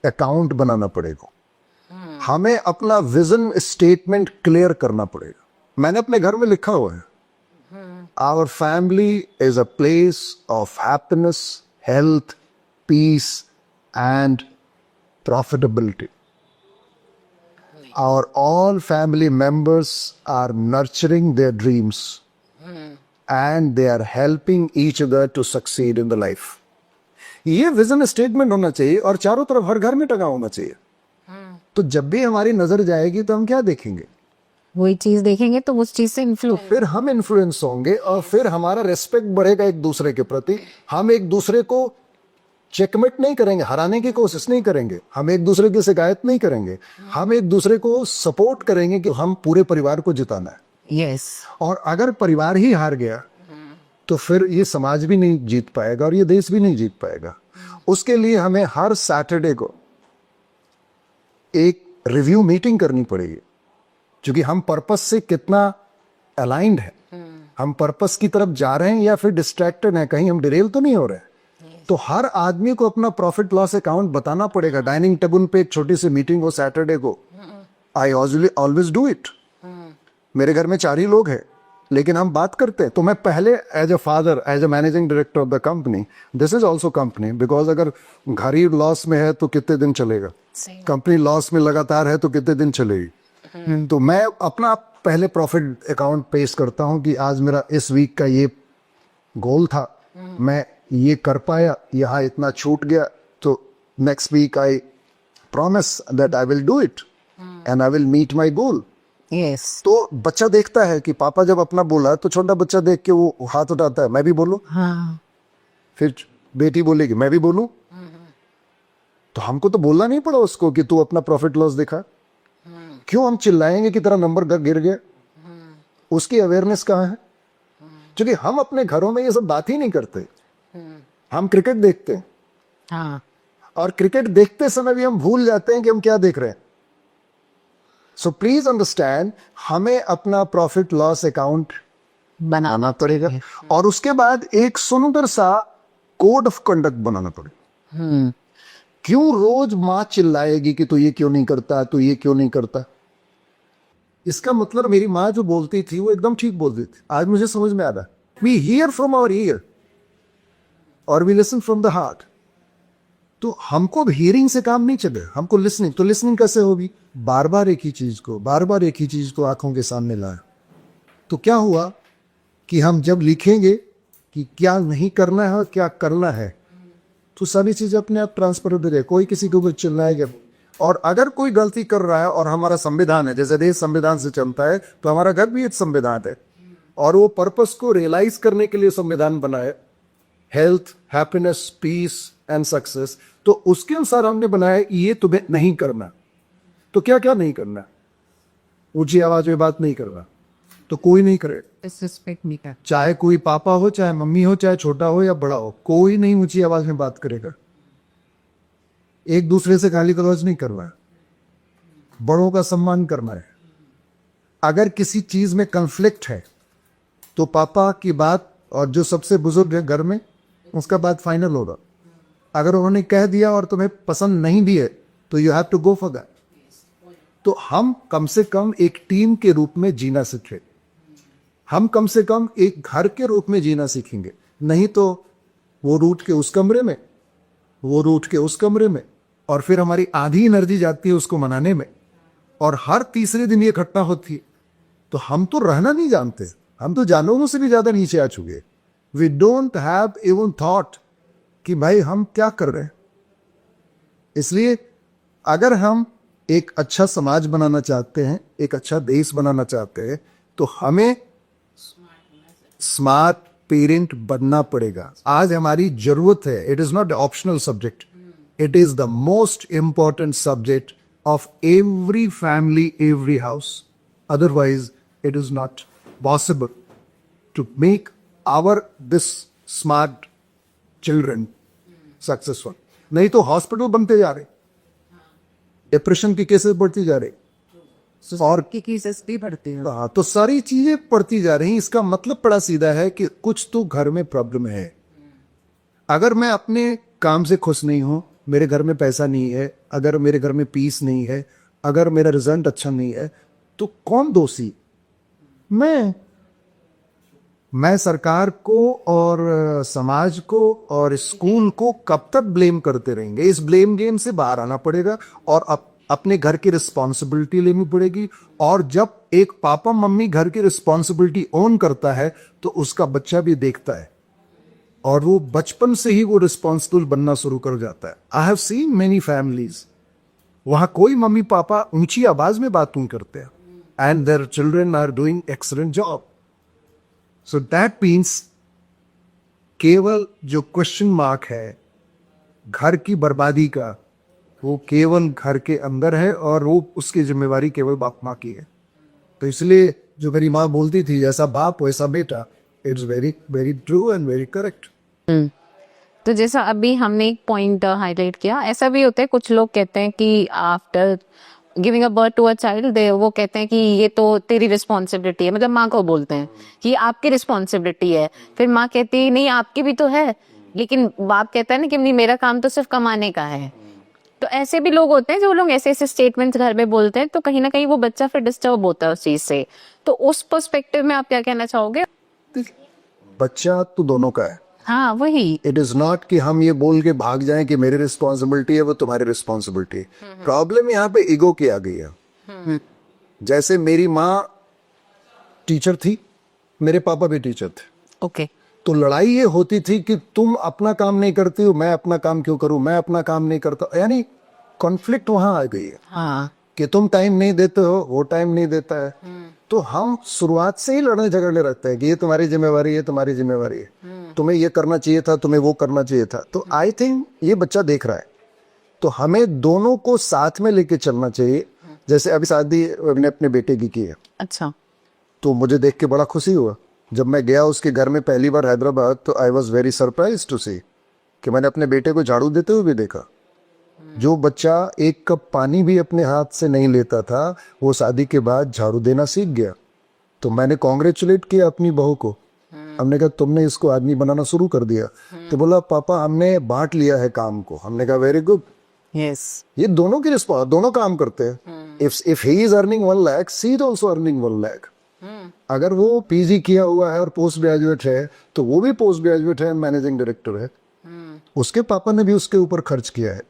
अकाउंट बनाना पड़ेगा, हमें अपना विजन स्टेटमेंट क्लियर करना पड़ेगा। मैंने अपने घर में लिखा हुआ है, our family is a place of happiness, health, peace and profitability. Our all family members are nurturing their dreams and they are helping each other to succeed in the life. ये विजन स्टेटमेंट होना चाहिए और चारों तरफ हर घर में टंगा होना चाहिए। तो जब भी हमारी नजर जाएगी तो हम क्या देखेंगे? वही चीज देखेंगे तो उस चीज से इन्फ्लुएंस, फिर हम इन्फ्लुएंस होंगे और फिर हमारा रेस्पेक्ट बढ़ेगा एक दूसरे के प्रति। हम एक दूसरे को चेकमेट नहीं करेंगे, हराने की कोशिश नहीं करेंगे, हम एक दूसरे की शिकायत नहीं करेंगे, हम एक दूसरे को सपोर्ट करेंगे कि हम पूरे परिवार को जिताना है। यस, और अगर परिवार ही हार गया तो फिर ये समाज भी नहीं जीत पाएगा और ये देश भी नहीं जीत पाएगा। उसके लिए हमें हर सैटरडे को एक रिव्यू मीटिंग करनी पड़ेगी, क्योंकि हम पर्पस से कितना अलाइंड है, हम पर्पस की तरफ जा रहे हैं या फिर डिस्ट्रैक्टेड हैं, कहीं हम डिरेल तो नहीं हो रहे हैं। तो हर आदमी को अपना प्रॉफिट लॉस अकाउंट बताना पड़ेगा। डाइनिंग टेबल पे एक छोटी सी मीटिंग हो सैटरडे को। I always do it. मेरे घर में 4 ही लोग हैं, लेकिन हम बात करते हैं। तो मैं पहले as a father, as a managing director of the company, this is also company, because अगर घर ही लॉस में है तो कितने दिन चलेगा, कंपनी लॉस में लगातार है तो कितने दिन चलेगी। तो मैं अपना पहले प्रॉफिट अकाउंट पेश करता हूँ कि आज मेरा इस वीक का ये गोल था, मैं ये कर पाया, यहाँ इतना छूट गया, तो next week I promise that I will do it and I will meet my goal. Yes. तो बच्चा देखता है कि पापा जब अपना बोला तो छोटा बच्चा देख के वो हाथ उठाता है, मैं भी बोलूं। हाँ। फिर बेटी बोलेगी मैं भी बोलूं। तो हमको तो बोलना नहीं पड़ा उसको कि तू अपना प्रॉफिट लॉस दिखा। क्यों हम चिल्लाएंगे कि तेरा नंबर गिर गया? उसकी अवेयरनेस कहाँ है? क्योंकि हम अपने घरों में ये सब बात ही नहीं करते। हम क्रिकेट देखते हैं, हाँ। और क्रिकेट देखते समय भी हम भूल जाते हैं कि हम क्या देख रहे हैं। सो प्लीज अंडरस्टैंड, हमें अपना प्रॉफिट लॉस अकाउंट बनाना पड़ेगा, और उसके बाद एक सुंदर सा कोड ऑफ कंडक्ट बनाना पड़ेगा। क्यों रोज माँ चिल्लाएगी कि तू ये क्यों नहीं करता, तू ये क्यों नहीं करता? इसका मतलब मेरी माँ जो बोलती थी वो एकदम ठीक बोलती थी। आज मुझे समझ में आ रहा है, we hear from our ear और we listen from the heart. तो हमको हियरिंग से काम नहीं चले, हमको लिसनिंग। तो लिसनिंग कैसे होगी? बार बार एक ही चीज को आंखों के सामने लाए। तो क्या हुआ कि हम जब लिखेंगे कि क्या नहीं करना है और क्या करना है, तो सारी चीजें अपने आप ट्रांसपेरेंट हो जाए। कोई किसी के ऊपर चिल्लाएगा। और अगर कोई गलती कर रहा है, और हमारा संविधान है, जैसे देश संविधान से चलता है, तो हमारा घर भी एक संविधान है, और वो पर्पस को रियलाइज करने के लिए संविधान बना है, health, happiness, peace and success. तो उसके अनुसार हमने बनाया ये तुम्हें नहीं करना। तो क्या क्या नहीं करना? ऊंची आवाज में बात नहीं करना, तो कोई नहीं करे। डिसरिस्पेक्ट नहीं कर। चाहे कोई पापा हो, चाहे मम्मी हो, चाहे छोटा हो या बड़ा हो, कोई नहीं ऊंची आवाज में बात करेगा। एक दूसरे से गाली गलौज नहीं करना है, बड़ों का सम्मान करना है। अगर किसी चीज में कन्फ्लिक्ट है तो पापा की बात और जो सबसे बुजुर्ग है घर में, उसका बात फाइनल होगा। अगर उन्होंने कह दिया और तुम्हें पसंद नहीं भी है तो you have to go for that. तो हम कम से कम एक टीम के रूप में जीना सीखें। हम कम से कम एक घर के रूप में जीना सीखेंगे। नहीं तो वो रूठ के उस कमरे में, वो रूठ के उस कमरे में, और फिर हमारी आधी एनर्जी जाती है उसको मनाने में, और हर तीसरे दिन ये घटना होती है। तो हम तो रहना नहीं जानते, हम तो जानवरों से भी ज्यादा नीचे आ चुके। We don't have even thought कि भाई हम क्या कर रहे हैं। इसलिए अगर हम एक अच्छा समाज बनाना चाहते हैं, एक अच्छा देश बनाना चाहते हैं, तो हमें स्मार्ट पेरेंट बनना पड़ेगा। आज हमारी जरूरत है। It is not optional subject, it is the most important subject of every family, every house. Otherwise it is not possible to make our this smart children successful. नहीं तो हॉस्पिटल बनते जा रहे, डिप्रेशन की केसेस बढ़ती जा रही, और की केसेस भी बढ़ते हैं। हाँ, तो सारी चीजें बढ़ती जा रही। इसका मतलब बड़ा सीधा है कि कुछ तो घर में प्रॉब्लम है। अगर मैं अपने काम से खुश नहीं हूं, मेरे घर में पैसा नहीं है, अगर मेरे घर में पीस नहीं है, अगर मेरा रिजल्ट अच्छा नहीं है, तो कौन दोषी? मैं सरकार को और समाज को और स्कूल को कब तक ब्लेम करते रहेंगे? इस ब्लेम गेम से बाहर आना पड़ेगा और अपने घर की रिस्पॉन्सिबिलिटी लेनी पड़ेगी। और जब एक पापा मम्मी घर की रिस्पॉन्सिबिलिटी ओन करता है तो उसका बच्चा भी देखता है, और वो बचपन से ही वो रिस्पॉन्सिबल बनना शुरू कर जाता है। I have seen many families, वहां कोई मम्मी पापा ऊंची आवाज में बात नहीं करते हैं, and their children are doing excellent job. So that means केवल जो क्वेश्चन मार्क है घर की बर्बादी का, वो केवल घर के अंदर है, और वो उसकी जिम्मेवारी केवल बाप माँ की है। तो इसलिए जो मेरी माँ बोलती थी, जैसा बाप वैसा बेटा, it's very very true and very correct. तो जैसा अभी हमने एक पॉइंट हाईलाइट किया, ऐसा भी होता है कुछ लोग कहते हैं कि after giving a birth to a child, वो कहते हैं कि ये तो तेरी रिस्पॉन्सिबिलिटी है, मतलब माँ को बोलते हैं कि आपकी रिस्पॉन्सिबिलिटी है। फिर माँ कहती है नहीं आपकी भी तो है, लेकिन बाप कहता है ना कि नहीं मेरा काम तो सिर्फ कमाने का है। तो ऐसे भी लोग होते हैं जो लोग ऐसे ऐसे स्टेटमेंट्स घर में बोलते हैं, तो कहीं ना कहीं वो बच्चा फिर डिस्टर्ब होता है उस चीज से। तो उस पर्सपेक्टिव में आप क्या कहना चाहोगे? बच्चा तो दोनों का है। हाँ वही। इट इज नॉट कि हम ये बोल के भाग जाएं कि मेरी रिस्पॉन्सिबिलिटी है, वो तुम्हारी रिस्पॉन्सिबिलिटी है। प्रॉब्लम यहाँ पे ईगो की आ गई है। जैसे मेरी माँ टीचर थी, मेरे पापा भी टीचर थे। ओके। तो लड़ाई ये होती थी कि तुम अपना काम नहीं करती हो, मैं अपना काम क्यों करूं, मैं अपना काम नहीं करता, यानी कॉन्फ्लिक्ट वहां आ गई है हाँ। कि तुम टाइम नहीं देते हो, वो टाइम नहीं देता है। तो हम शुरुआत से ही लड़ने झगड़ने रहते हैं कि ये तुम्हारी जिम्मेवारी है, तुम्हारी जिम्मेवारी है, तुम्हें ये करना चाहिए था, तुम्हें वो करना चाहिए था। तो आई थिंक ये बच्चा देख रहा है, तो हमें दोनों को साथ में लेके चलना चाहिए। जैसे अभी शादी मैंने अपने बेटे की है, अच्छा। तो मुझे देख के बड़ा खुशी हुआ जब मैं गया उसके घर में पहली बार हैदराबाद। तो I was very surprise to see कि मैंने अपने बेटे को झाड़ू देते हुए भी देखा। जो बच्चा एक कप पानी भी अपने हाथ से नहीं लेता था, वो शादी के बाद झाड़ू देना सीख गया। तो मैंने कॉन्ग्रेचुलेट किया अपनी बहू को। हमने कहा तुमने इसको आदमी बनाना शुरू कर दिया। तो बोला पापा हमने बांट लिया है काम को। हमने कहा वेरी गुड। यस। ये दोनों की रिस्पॉन्स, दोनों काम करते हैं। If he is earning 1 lakh, she is also earning 1 lakh. अगर वो पीजी किया हुआ है और पोस्ट ग्रेजुएट है, तो वो भी पोस्ट ग्रेजुएट है, मैनेजिंग डायरेक्टर है। उसके पापा ने भी उसके ऊपर खर्च किया है।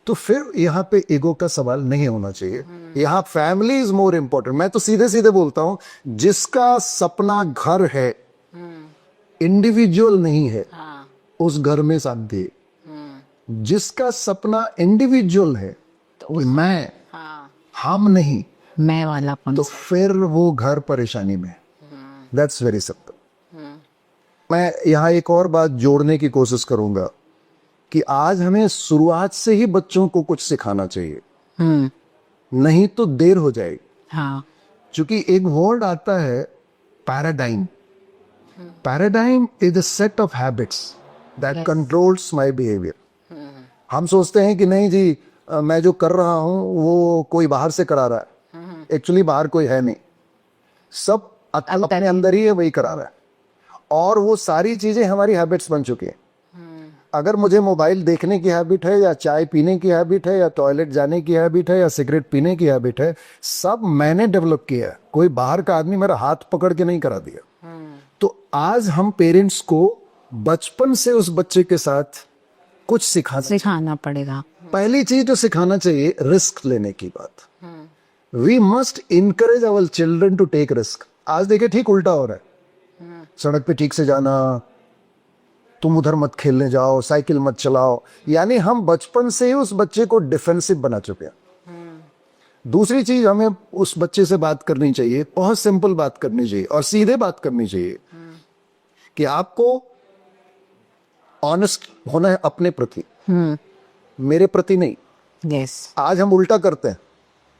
तो फिर यहाँ पे ईगो का सवाल नहीं होना चाहिए। यहाँ फैमिली इज मोर इम्पोर्टेंट। मैं तो सीधे सीधे बोलता हूँ, जिसका सपना घर है, इंडिविजुअल नहीं है, उस घर में शांति है। जिसका सपना इंडिविजुअल है, तो मैं, हम नहीं, मैं वाला तो फिर वो घर परेशानी में। That's very simple. मैं यहाँ एक और बात जोड़ने की कोशिश करूंगा कि आज हमें शुरुआत से ही बच्चों को कुछ सिखाना चाहिए, नहीं तो देर हो जाएगी। हाँ। क्योंकि एक वर्ड आता है paradigm. Paradigm is a set of habits that controls my behaviour. हम सोचते हैं कि नहीं जी, मैं जो कर रहा हूं वो कोई बाहर से करा रहा है। एक्चुअली बाहर कोई है नहीं, सब अपने अंदर ही है, वही करा रहा है। और वो सारी चीजें हमारी हैबिट्स बन चुकी हैं। अगर मुझे मोबाइल देखने की हैबिट है, या चाय पीने की हैबिट है, या टॉयलेट जाने की हैबिट है, या सिगरेट पीने की हैबिट है, सब मैंने डेवलप किया है। कोई बाहर का आदमी मेरा हाथ पकड़ के नहीं करा दिया। तो आज हम पेरेंट्स को बचपन से उस बच्चे के साथ कुछ सिखाना पड़ेगा। पहली चीज जो सिखाना चाहिए, रिस्क लेने की बात। We must encourage our children to take risk. आज देखिए ठीक उल्टा हो रहा है। सड़क पे ठीक से जाना, तुम उधर मत खेलने जाओ, साइकिल मत चलाओ। यानी हम बचपन से ही उस बच्चे को डिफेंसिव बना चुके हैं। दूसरी चीज, हमें उस बच्चे से बात करनी चाहिए, बहुत सिंपल बात करनी चाहिए और सीधे बात करनी चाहिए कि आपको ऑनेस्ट होना है अपने प्रति, मेरे प्रति नहीं। यस। आज हम उल्टा करते हैं।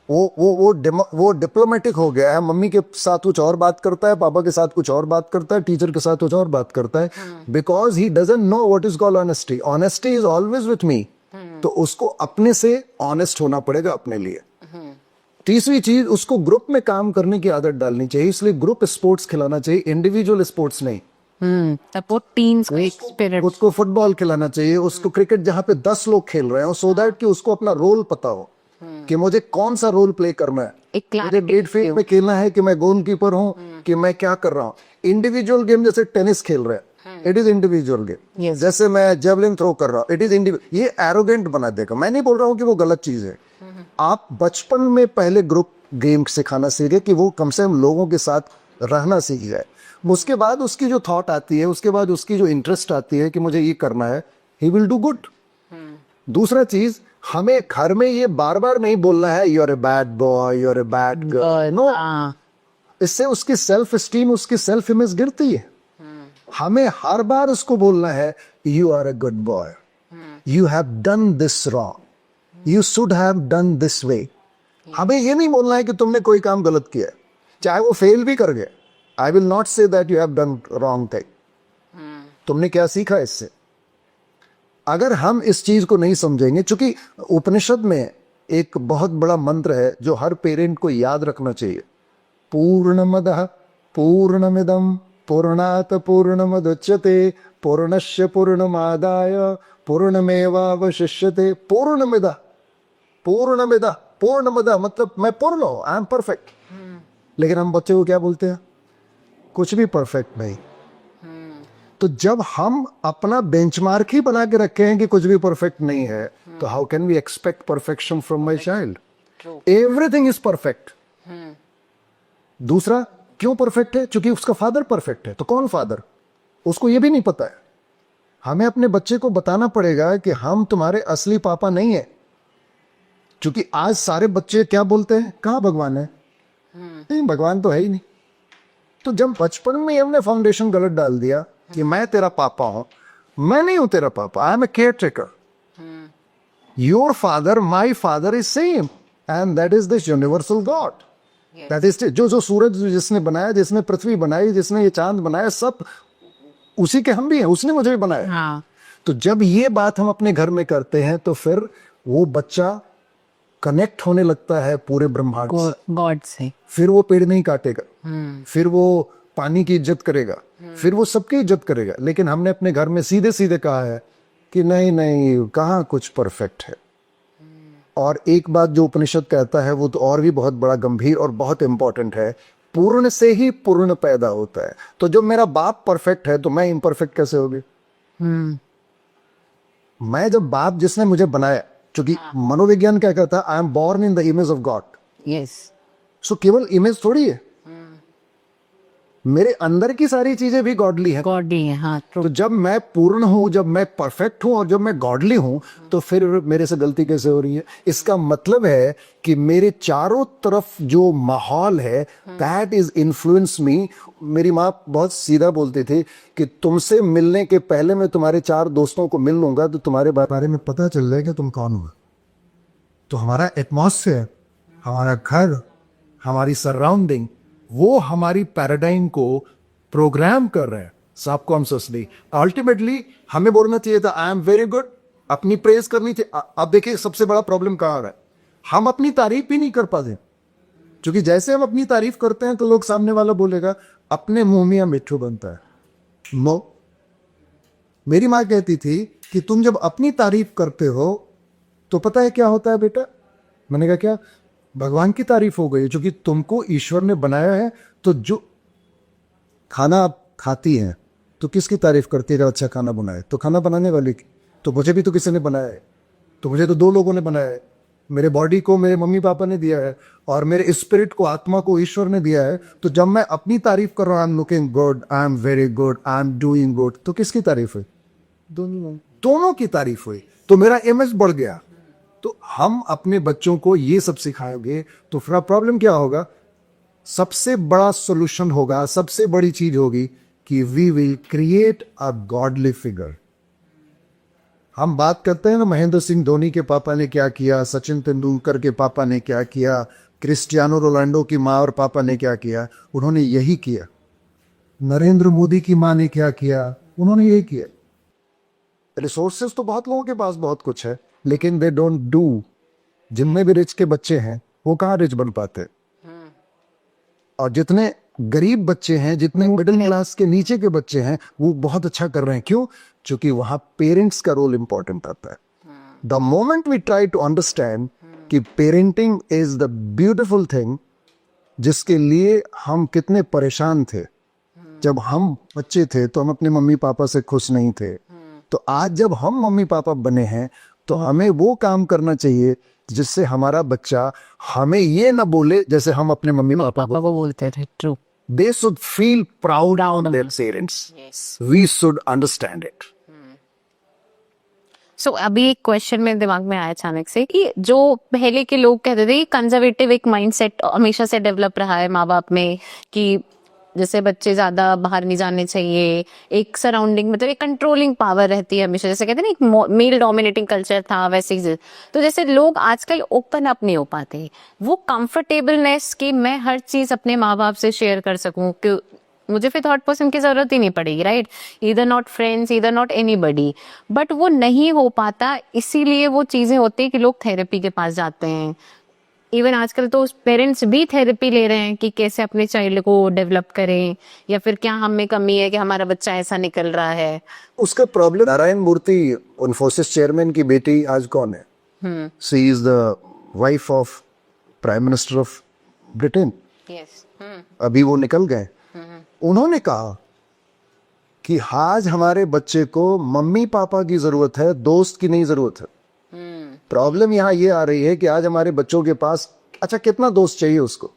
वो डिप्लोमेटिक हो गया है। मम्मी के साथ कुछ और बात करता है, पापा के साथ कुछ और बात करता है, टीचर के साथ कुछ और बात करता है, because he doesn't know what is called honesty. Honesty is always with me. तो उसको अपने से ऑनेस्ट होना पड़ेगा अपने लिए। तीसरी चीज, उसको ग्रुप में काम करने की आदत डालनी चाहिए। इसलिए ग्रुप स्पोर्ट्स खिलाना चाहिए, इंडिविजुअल स्पोर्ट्स नहीं। वो टीम स्पिरिट। उसको फुटबॉल खिलाना चाहिए, उसको क्रिकेट जहां पे 10 लोग खेल रहे हो, सो दैट कि उसको अपना रोल पता हो कि मुझे कौन सा रोल प्ले करना है। मुझे मिडफील्ड में खेलना है कि मैं गोलकीपर हूं, कि मैं क्या कर रहा हूं। इंडिविजुअल गेम जैसे टेनिस खेल रहे हैं, इट इज इंडिविजुअल गेम। जैसे मैं जेवलिन थ्रो कर रहा हूं, इट इज इंडिविजुअल। ये एरोगेंट बना देगा। मैं नहीं बोल रहा हूं कि वो गलत चीज है। आप बचपन में पहले ग्रुप गेम सिखाना सीखे कि वो कम से कम लोगों के साथ रहना सीख जाए। उसके बाद उसकी जो थॉट आती है, उसके बाद उसकी जो इंटरेस्ट आती है कि मुझे ये करना है, ही विल डू गुड। दूसरा चीज, हमें घर में ये बार बार नहीं बोलना है you are a bad boy, you are a bad girl. No, इससे उसकी सेल्फ स्टीम, उसकी सेल्फ इमेज गिरती है। हमें हर बार उसको बोलना है you are a good boy, you have done this wrong, you should have done this way. हमें ये नहीं बोलना है कि तुमने कोई काम गलत किया, चाहे वो फेल भी कर गए। I will not say that you have done wrong thing. तुमने क्या सीखा इससे? अगर हम इस चीज को नहीं समझेंगे, क्योंकि उपनिषद में एक बहुत बड़ा मंत्र है जो हर पेरेंट को याद रखना चाहिए। पूर्णमदः पूर्णमिदं पूर्णात् पूर्णमुदच्यते पूर्णस्य पूर्णमादाय पूर्णमेवावशिष्यते। पूर्णमिदः पूर्णमिदः पूर्णमदः मतलब मैं पूर्ण हूं, आई एम परफेक्ट। लेकिन हम बच्चे को क्या बोलते हैं? कुछ भी परफेक्ट नहीं। तो जब हम अपना बेंचमार्क ही बना के रखे हैं कि कुछ भी परफेक्ट नहीं है, तो how can we expect perfection from my child? Everything is perfect. दूसरा, क्यों परफेक्ट है? क्योंकि उसका फादर परफेक्ट है। तो कौन फादर? उसको ये भी नहीं पता है। हमें अपने बच्चे को बताना पड़ेगा कि हम तुम्हारे असली पापा नहीं है। क्योंकि आज सारे बच्चे क्या बोलते हैं, कहाँ भगवान है? नहीं, भगवान तो है ही नहीं। तो जब बचपन में हमने फाउंडेशन गलत डाल दिया कि मैं तेरा पापा हूं, मैं नहीं हूं तेरा पापा, I am a caretaker. Your father, my father is same, and that is this universal god. That is जो सूरज जिसने बनाया, जिसने पृथ्वी बनाई, जिसने ये चांद बनाया, सब उसी के हम भी हैं, उसने मुझे भी बनाया। हाँ. तो जब ये बात हम अपने घर में करते हैं तो फिर वो बच्चा कनेक्ट होने लगता है पूरे ब्रह्मांड से। गॉड से. फिर वो पेड़ नहीं काटेगा, फिर वो पानी की इज्जत करेगा, फिर वो सबकी इज्जत करेगा। लेकिन हमने अपने घर में सीधे सीधे कहा है कि नहीं नहीं, कहाँ कुछ परफेक्ट है। और एक बात जो उपनिषद कहता है वो तो और भी बहुत बड़ा गंभीर और बहुत इंपॉर्टेंट है, पूर्ण से ही पूर्ण पैदा होता है। तो जब मेरा बाप परफेक्ट है तो मैं इम्परफेक्ट कैसे होगी? मैं जब बाप जिसने मुझे बनाया, क्योंकि मनोविज्ञान क्या कहता है, I am born in the image of God. Yes. So केवल इमेज थोड़ी है, मेरे अंदर की सारी चीजें भी गॉडली है। गॉडली है. हाँ. तो जब मैं पूर्ण हूं, जब मैं परफेक्ट हूं और जब मैं गॉडली हूं, तो फिर मेरे से गलती कैसे हो रही है? इसका मतलब है कि मेरे चारों तरफ जो माहौल है, दैट इज इन्फ्लुएंस मी। मेरी माँ बहुत सीधा बोलती थी कि तुमसे मिलने के पहले मैं तुम्हारे 4 दोस्तों को मिल लूंगा तो तुम्हारे बारे में पता चल जाएगा तुम कौन हो। तो हमारा एटमॉस्फेयर, हमारा घर, हमारी सराउंडिंग, वो हमारी पैराडाइम को प्रोग्राम कर रहे हैं सबकॉन्शियसली। अल्टीमेटली हमें बोलना चाहिए था आई एम वेरी गुड, अपनी प्रेज करनी थी। अब देखिए सबसे बड़ा प्रॉब्लम कहाँ आ रहा है, हम अपनी तारीफ भी नहीं कर पाते। क्योंकि जैसे हम अपनी तारीफ करते हैं तो लोग, सामने वाला बोलेगा अपने मुंह में मिट्ठू बनता है। नो, मेरी माँ कहती थी कि तुम जब अपनी तारीफ करते हो तो पता है क्या होता है बेटा? मैंने कहा क्या? भगवान की तारीफ हो गई, क्योंकि तुमको ईश्वर ने बनाया है। तो जो खाना आप खाती हैं तो किसकी तारीफ करती है? अच्छा खाना बनाए तो खाना बनाने वाली की। तो मुझे भी तो किसी ने बनाया है, तो मुझे तो 2 लोगों ने बनाया है। मेरे बॉडी को मेरे मम्मी पापा ने दिया है और मेरे स्पिरिट को, आत्मा को ईश्वर ने दिया है। तो जब मैं अपनी तारीफ कर रहा हूं, I am looking good, I am very good, I am doing good, तो किसकी तारीफ हुई? दोनों की तारीफ हुई, तो मेरा इमेज बढ़ गया। तो हम अपने बच्चों को ये सब सिखाएंगे तो फिर प्रॉब्लम क्या होगा? सबसे बड़ा सॉल्यूशन होगा, सबसे बड़ी चीज होगी कि we will create a godly figure. हम बात करते हैं ना, महेंद्र सिंह धोनी के पापा ने क्या किया, सचिन तेंदुलकर के पापा ने क्या किया, क्रिस्टियानो रोनाल्डो की माँ और पापा ने क्या किया, उन्होंने यही किया। नरेंद्र मोदी की माँ ने क्या किया, उन्होंने यही किया। रिसोर्सेज तो बहुत लोगों के पास बहुत कुछ है, लेकिन दे डोंट डू। जितने भी रिच के बच्चे हैं वो कहाँ रिच बन पाते, और जितने गरीब बच्चे हैं, जितने मिडिल क्लास के नीचे के बच्चे हैं, वो बहुत अच्छा कर रहे हैं। क्यों? क्योंकि वहां पेरेंट्स का रोल इंपॉर्टेंट आता है। The moment we try to understand कि parenting is the beautiful thing, जिसके लिए हम कितने परेशान थे जब हम बच्चे थे, तो हम अपने मम्मी पापा से खुश नहीं थे। तो आज जब हम मम्मी पापा बने हैं तो हमें वो काम करना चाहिए जिससे हमारा बच्चा हमें ये ना बोले जैसे हम अपने मम्मी पापा को बोलते थे. True. They should feel proud of their parents. Yes. We should understand it. सो अभी एक क्वेश्चन मेरे दिमाग में आया अचानक से कि जो पहले के लोग कहते थे, कंजर्वेटिव एक माइंडसेट हमेशा से डेवलप रहा है माँ बाप में कि जैसे बच्चे ज्यादा बाहर नहीं जाने चाहिए, एक सराउंडिंग मतलब एक कंट्रोलिंग पावर रहती है हमेशा, जैसे कहते हैं ना एक मेल डोमिनेटिंग कल्चर था वैसे ही। तो जैसे लोग आजकल ओपन अप नहीं हो पाते, वो कंफर्टेबलनेस कि मैं हर चीज अपने माँ बाप से शेयर कर सकूं, कि मुझे फिर थर्ड पर्सन की जरूरत ही नहीं पड़ेगी, right? Either not friends, either not anybody, but वो नहीं हो पाता। इसीलिए वो चीजें होती है कि लोग थेरेपी के पास जाते हैं। इवन आजकल तो पेरेंट्स भी थेरेपी ले रहे हैं कि कैसे अपने चाइल्ड को डेवलप करें, या फिर क्या हम में कमी है कि हमारा बच्चा ऐसा निकल रहा है। उसका प्रॉब्लम, नारायण मूर्ति इन्फोसिस चेयरमैन की बेटी आज कौन है? She is the wife of prime minister of Britain. Yes. अभी वो निकल गए। उन्होंने कहा कि आज हमारे बच्चे को मम्मी पापा की जरूरत है, दोस्त की नहीं जरूरत है। प्रॉब्लम यहाँ ये आ रही है कि आज हमारे बच्चों के पास, अच्छा कितना दोस्त चाहिए उसको?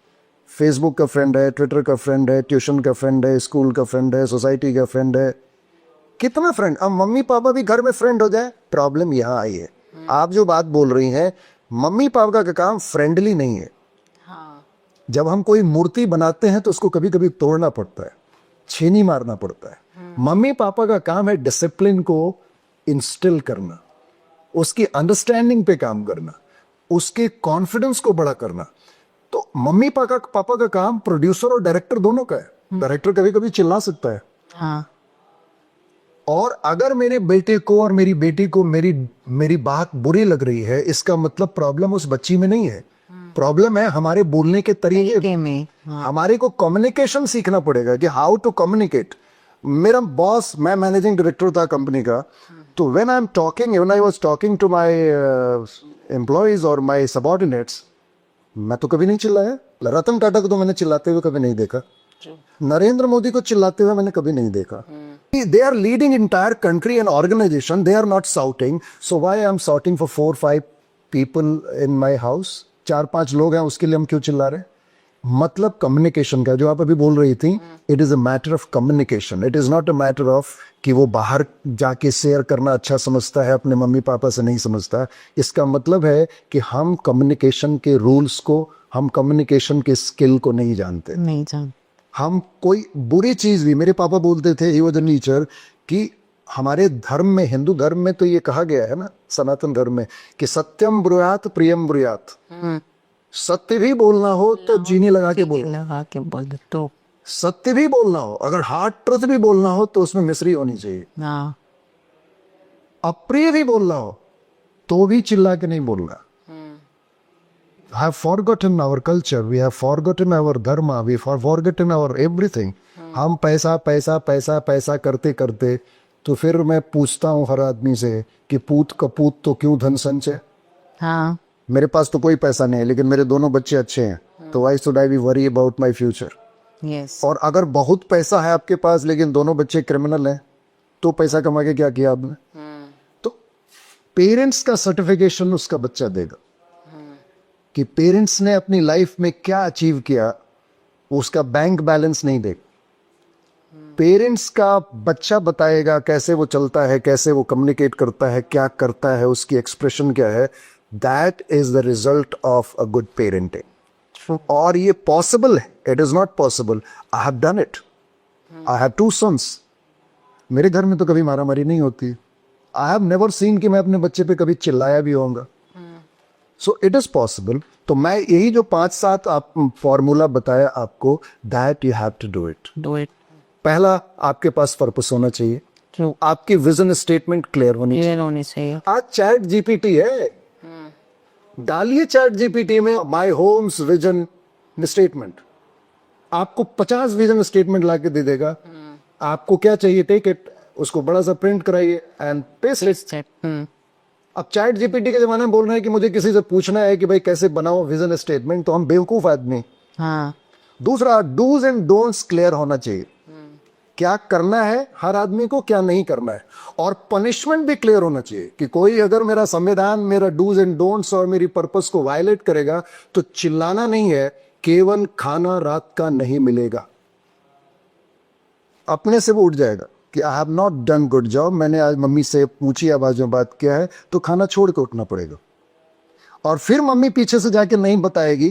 फेसबुक का फ्रेंड है, ट्विटर का फ्रेंड है, ट्यूशन का फ्रेंड है, स्कूल का फ्रेंड है, सोसाइटी का फ्रेंड है, कितना फ्रेंड। अब मम्मी पापा भी घर में फ्रेंड हो जाए, प्रॉब्लम यहाँ आई है। आप जो बात बोल रही हैं, मम्मी पापा का काम फ्रेंडली नहीं है। हाँ, जब हम कोई मूर्ति बनाते हैं तो उसको कभी कभी तोड़ना पड़ता है, छेनी मारना पड़ता है। मम्मी पापा का काम है डिसिप्लिन को इंस्टिल करना, उसकी अंडरस्टैंडिंग पे काम करना, उसके कॉन्फिडेंस को बड़ा करना। तो मम्मी पापा का काम प्रोड्यूसर और डायरेक्टर दोनों का है। डायरेक्टर कभी कभी चिल्ला सकता है, हाँ, और अगर मेरे बेटे को और मेरी बेटी को मेरी बात बुरी लग रही है, इसका मतलब प्रॉब्लम उस बच्ची में नहीं है, प्रॉब्लम है हमारे बोलने के तरीके में। हमारे को कम्युनिकेशन सीखना पड़ेगा कि हाउ टू कम्युनिकेट। मेरा बॉस, मैं मैनेजिंग डायरेक्टर था कंपनी का, तो when I was talking to my employees और माय सबऑर्डिनेट्स, मैं तो कभी नहीं चिल्लाया। रतन टाटा को तो मैंने चिल्लाते हुए कभी नहीं देखा, नरेंद्र मोदी को चिल्लाते हुए मैंने कभी नहीं देखा। They are leading entire country and organization, they are not shouting, so why I am shouting for 4-5 people in my house. 4-5 लोग हैं, उसके लिए हम क्यों चिल्ला रहे हैं? मतलब कम्युनिकेशन का, जो आप अभी बोल रही थी, it is a matter of communication. It is not a matter of कि वो बाहर जाके शेयर करना अच्छा समझता है, अपने मम्मी पापा से नहीं समझता। इसका मतलब है कि हम कम्युनिकेशन के रूल्स को, हम कम्युनिकेशन के स्किल को नहीं जानते। नहीं जान। हम कोई बुरी चीज भी, मेरे पापा बोलते थे, ही वाज अ टीचर, कि हमारे धर्म में, हिंदू धर्म में तो ये कहा गया है ना, सनातन धर्म में, कि सत्यम ब्रूयात प्रियम ब्रूयात। सत्य भी बोलना हो तो चीनी लगा के बोलो, तो सत्य भी बोलना हो, अगर हार्ड ट्रुथ भी बोलना हो तो उसमें मिश्री होनी चाहिए। हाँ, अप्रिय भी बोलना हो तो भी चिल्ला के नहीं बोलना। have forgotten our culture, we have forgotten our dharma, we have forgotten our everything। हम पैसा पैसा पैसा पैसा करते करते, तो फिर मैं पूछता हूँ हर आदमी से कि पूत कपूत तो क्यों धन संचय। हाँ, मेरे पास तो कोई पैसा नहीं है, लेकिन मेरे दोनों बच्चे अच्छे हैं, तो why should I be worry about my future. Yes. और अगर बहुत पैसा है आपके पास लेकिन दोनों बच्चे क्रिमिनल हैं, तो पैसा कमा के क्या किया आपने? तो पेरेंट्स का सर्टिफिकेशन उसका बच्चा देगा कि पेरेंट्स ने अपनी लाइफ में क्या अचीव किया, उसका बैंक बैलेंस नहीं देगा। पेरेंट्स का बच्चा बताएगा कैसे वो चलता है, कैसे वो कम्युनिकेट करता है, क्या करता है, उसकी एक्सप्रेशन क्या है। That is the result of a good parenting. और ये पॉसिबल है, it is not possible. I have done it, I have 2 sons। मेरे घर में तो कभी मारामारी नहीं होती। आई हैव नेवर सीन कि मैं अपने बच्चे पे कभी चिल्लाया भी होऊंगा। So it is possible. तो मैं यही जो 5-7 आप फॉर्मूला बताया आपको, that you have to do it. Do it. पहला, आपके पास पर्पस होना चाहिए, ट्रू। आपकी विजन स्टेटमेंट क्लियर होनी चाहिए। क्लियर होनी चाहिए। आज चैट जीपीटी है, डालिए चैट जीपीटी में माय होम्स विजन स्टेटमेंट, आपको 50 विजन स्टेटमेंट ला के दे देगा। आपको क्या चाहिए, टेक इट, उसको बड़ा सा प्रिंट कराइए एंड पेस्ट इट। अब चैट जीपीटी के जमाने में बोल रहे हैं कि मुझे किसी से पूछना है कि भाई कैसे बनाओ विजन स्टेटमेंट, तो हम बेवकूफ आदमी। हाँ। दूसरा, डूज एंड डोंट्स क्लियर होना चाहिए, क्या करना है हर आदमी को, क्या नहीं करना है। और पनिशमेंट भी क्लियर होना चाहिए कि कोई अगर मेरा संविधान, मेरा डूज एंड डोंट्स और मेरी पर्पस को वायलेट करेगा तो चिल्लाना नहीं है, केवल खाना रात का नहीं मिलेगा, अपने से वो उठ जाएगा कि I have not done good job, मैंने आज मम्मी से ऊंची आवाज में बात किया है, तो खाना छोड़ के उठना पड़ेगा। और फिर मम्मी पीछे से जाके नहीं बताएगी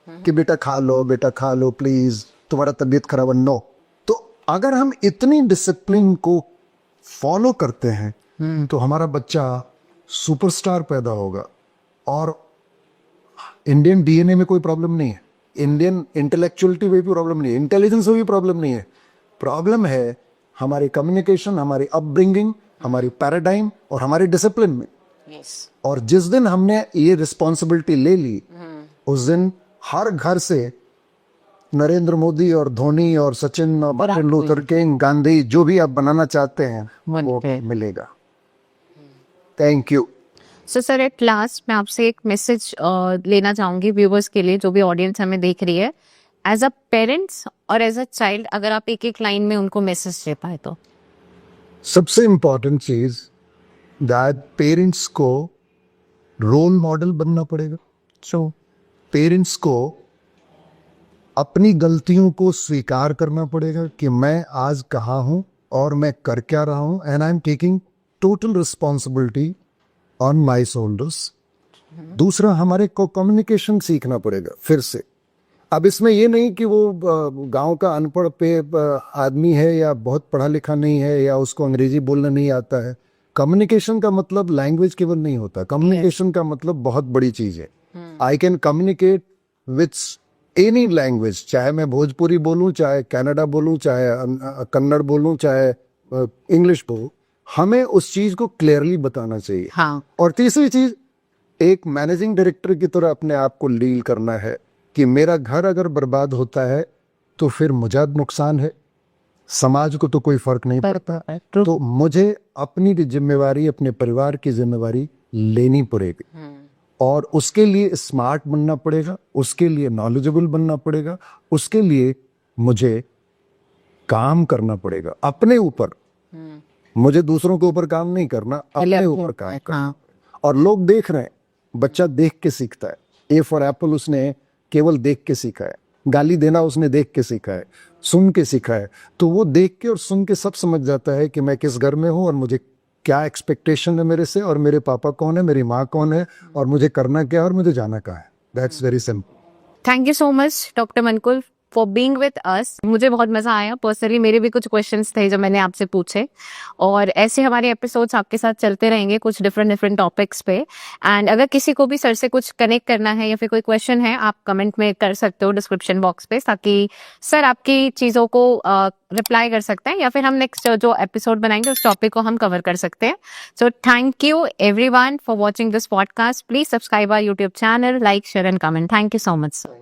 कि बेटा खा लो, बेटा खा लो प्लीज, तुम्हारा तबीयत खराब है। नो। तो अगर हम इतनी डिसिप्लिन को फॉलो करते हैं तो हमारा बच्चा सुपरस्टार पैदा होगा। और इंडियन डीएनए में कोई प्रॉब्लम नहीं है, इंडियन इंटेलेक्चुअलिटी में भी प्रॉब्लम नहीं है, इंटेलिजेंस में भी प्रॉब्लम नहीं है। प्रॉब्लम है हमारी कम्युनिकेशन, हमारी अपब्रिंगिंग, हमारी पैराडाइम और हमारे डिसिप्लिन में। और जिस दिन हमने ये रिस्पॉन्सिबिलिटी ले ली, उस दिन हर घर से नरेंद्र मोदी और धोनी और सचिन और मार्टिन लूथर किंग, गांधी, जो भी आप बनाना चाहते हैं वो मिलेगा। Thank you. So sir, at last मैं आपसे एक मैसेज लेना चाहूंगी व्यूवर्स के लिए, जो भी ऑडियंस हमें देख रही है, एज अ पेरेंट्स और एज अ चाइल्ड, अगर आप एक एक लाइन में उनको मैसेज दे पाए तो। सबसे इंपॉर्टेंट चीज, दैट पेरेंट्स को रोल मॉडल बनना पड़ेगा। ट्रू। पेरेंट्स को अपनी गलतियों को स्वीकार करना पड़ेगा कि मैं आज कहाँ हूँ और मैं कर क्या रहा हूँ, and I am taking total responsibility on my shoulders. दूसरा, हमारे को कम्युनिकेशन सीखना पड़ेगा फिर से। अब इसमें ये नहीं कि वो गांव का अनपढ़ पे आदमी है या बहुत पढ़ा लिखा नहीं है या उसको अंग्रेजी बोलना नहीं आता है। कम्युनिकेशन का मतलब लैंग्वेज केवल नहीं होता, कम्युनिकेशन का मतलब बहुत बड़ी चीज है। I can communicate with any language, चाहे मैं भोजपुरी बोलूं, चाहे कन्नड़ा बोलूं, चाहे कन्नड़ बोलूं, चाहे इंग्लिश बोलूं, हमें उस चीज को क्लियरली बताना चाहिए। हाँ। और तीसरी चीज, एक मैनेजिंग डायरेक्टर की तरह अपने आप को लीड करना है कि मेरा घर अगर बर्बाद होता है तो फिर मुझे नुकसान है, समाज को तो कोई फर्क नहीं पड़ता। तो मुझे अपनी जिम्मेवारी, अपने परिवार की जिम्मेवारी लेनी पड़ेगी और उसके लिए स्मार्ट बनना पड़ेगा, उसके लिए नॉलेजेबल बनना पड़ेगा, उसके लिए मुझे काम करना पड़ेगा अपने ऊपर। मुझे दूसरों के ऊपर काम नहीं करना, अपने ऊपर काम करना। और लोग देख रहे हैं, बच्चा देख के सीखता है। ए फॉर एप्पल उसने केवल देख के सीखा है, गाली देना उसने देख के सीखा है, सुन के सीखा है। तो वो देख के और सुन के सब समझ जाता है कि मैं किस घर में हूँ और मुझे क्या एक्सपेक्टेशन है मेरे से, और मेरे पापा कौन है, मेरी माँ कौन है, और मुझे करना क्या है और मुझे जाना कहाँ है। That's very simple. Thank you so much doctor Mankul for being with us. मुझे बहुत मजा आया। पर्सनली मेरे भी कुछ क्वेश्चंस थे जो मैंने आपसे पूछे, और ऐसे हमारे एपिसोड्स आपके साथ चलते रहेंगे कुछ डिफरेंट टॉपिक्स पे। एंड अगर किसी को भी सर से कुछ कनेक्ट करना है या फिर कोई क्वेश्चन है, आप कमेंट में कर सकते हो डिस्क्रिप्शन बॉक्स पे, ताकि सर आपकी चीजों को रिप्लाई कर सकते हैं या फिर हम नेक्स्ट जो एपिसोड बनाएंगे उस टॉपिक को हम कवर कर सकते हैं। So thank you everyone for watching this podcast. Please subscribe our YouTube channel, like, share and comment. Thank you so much sir.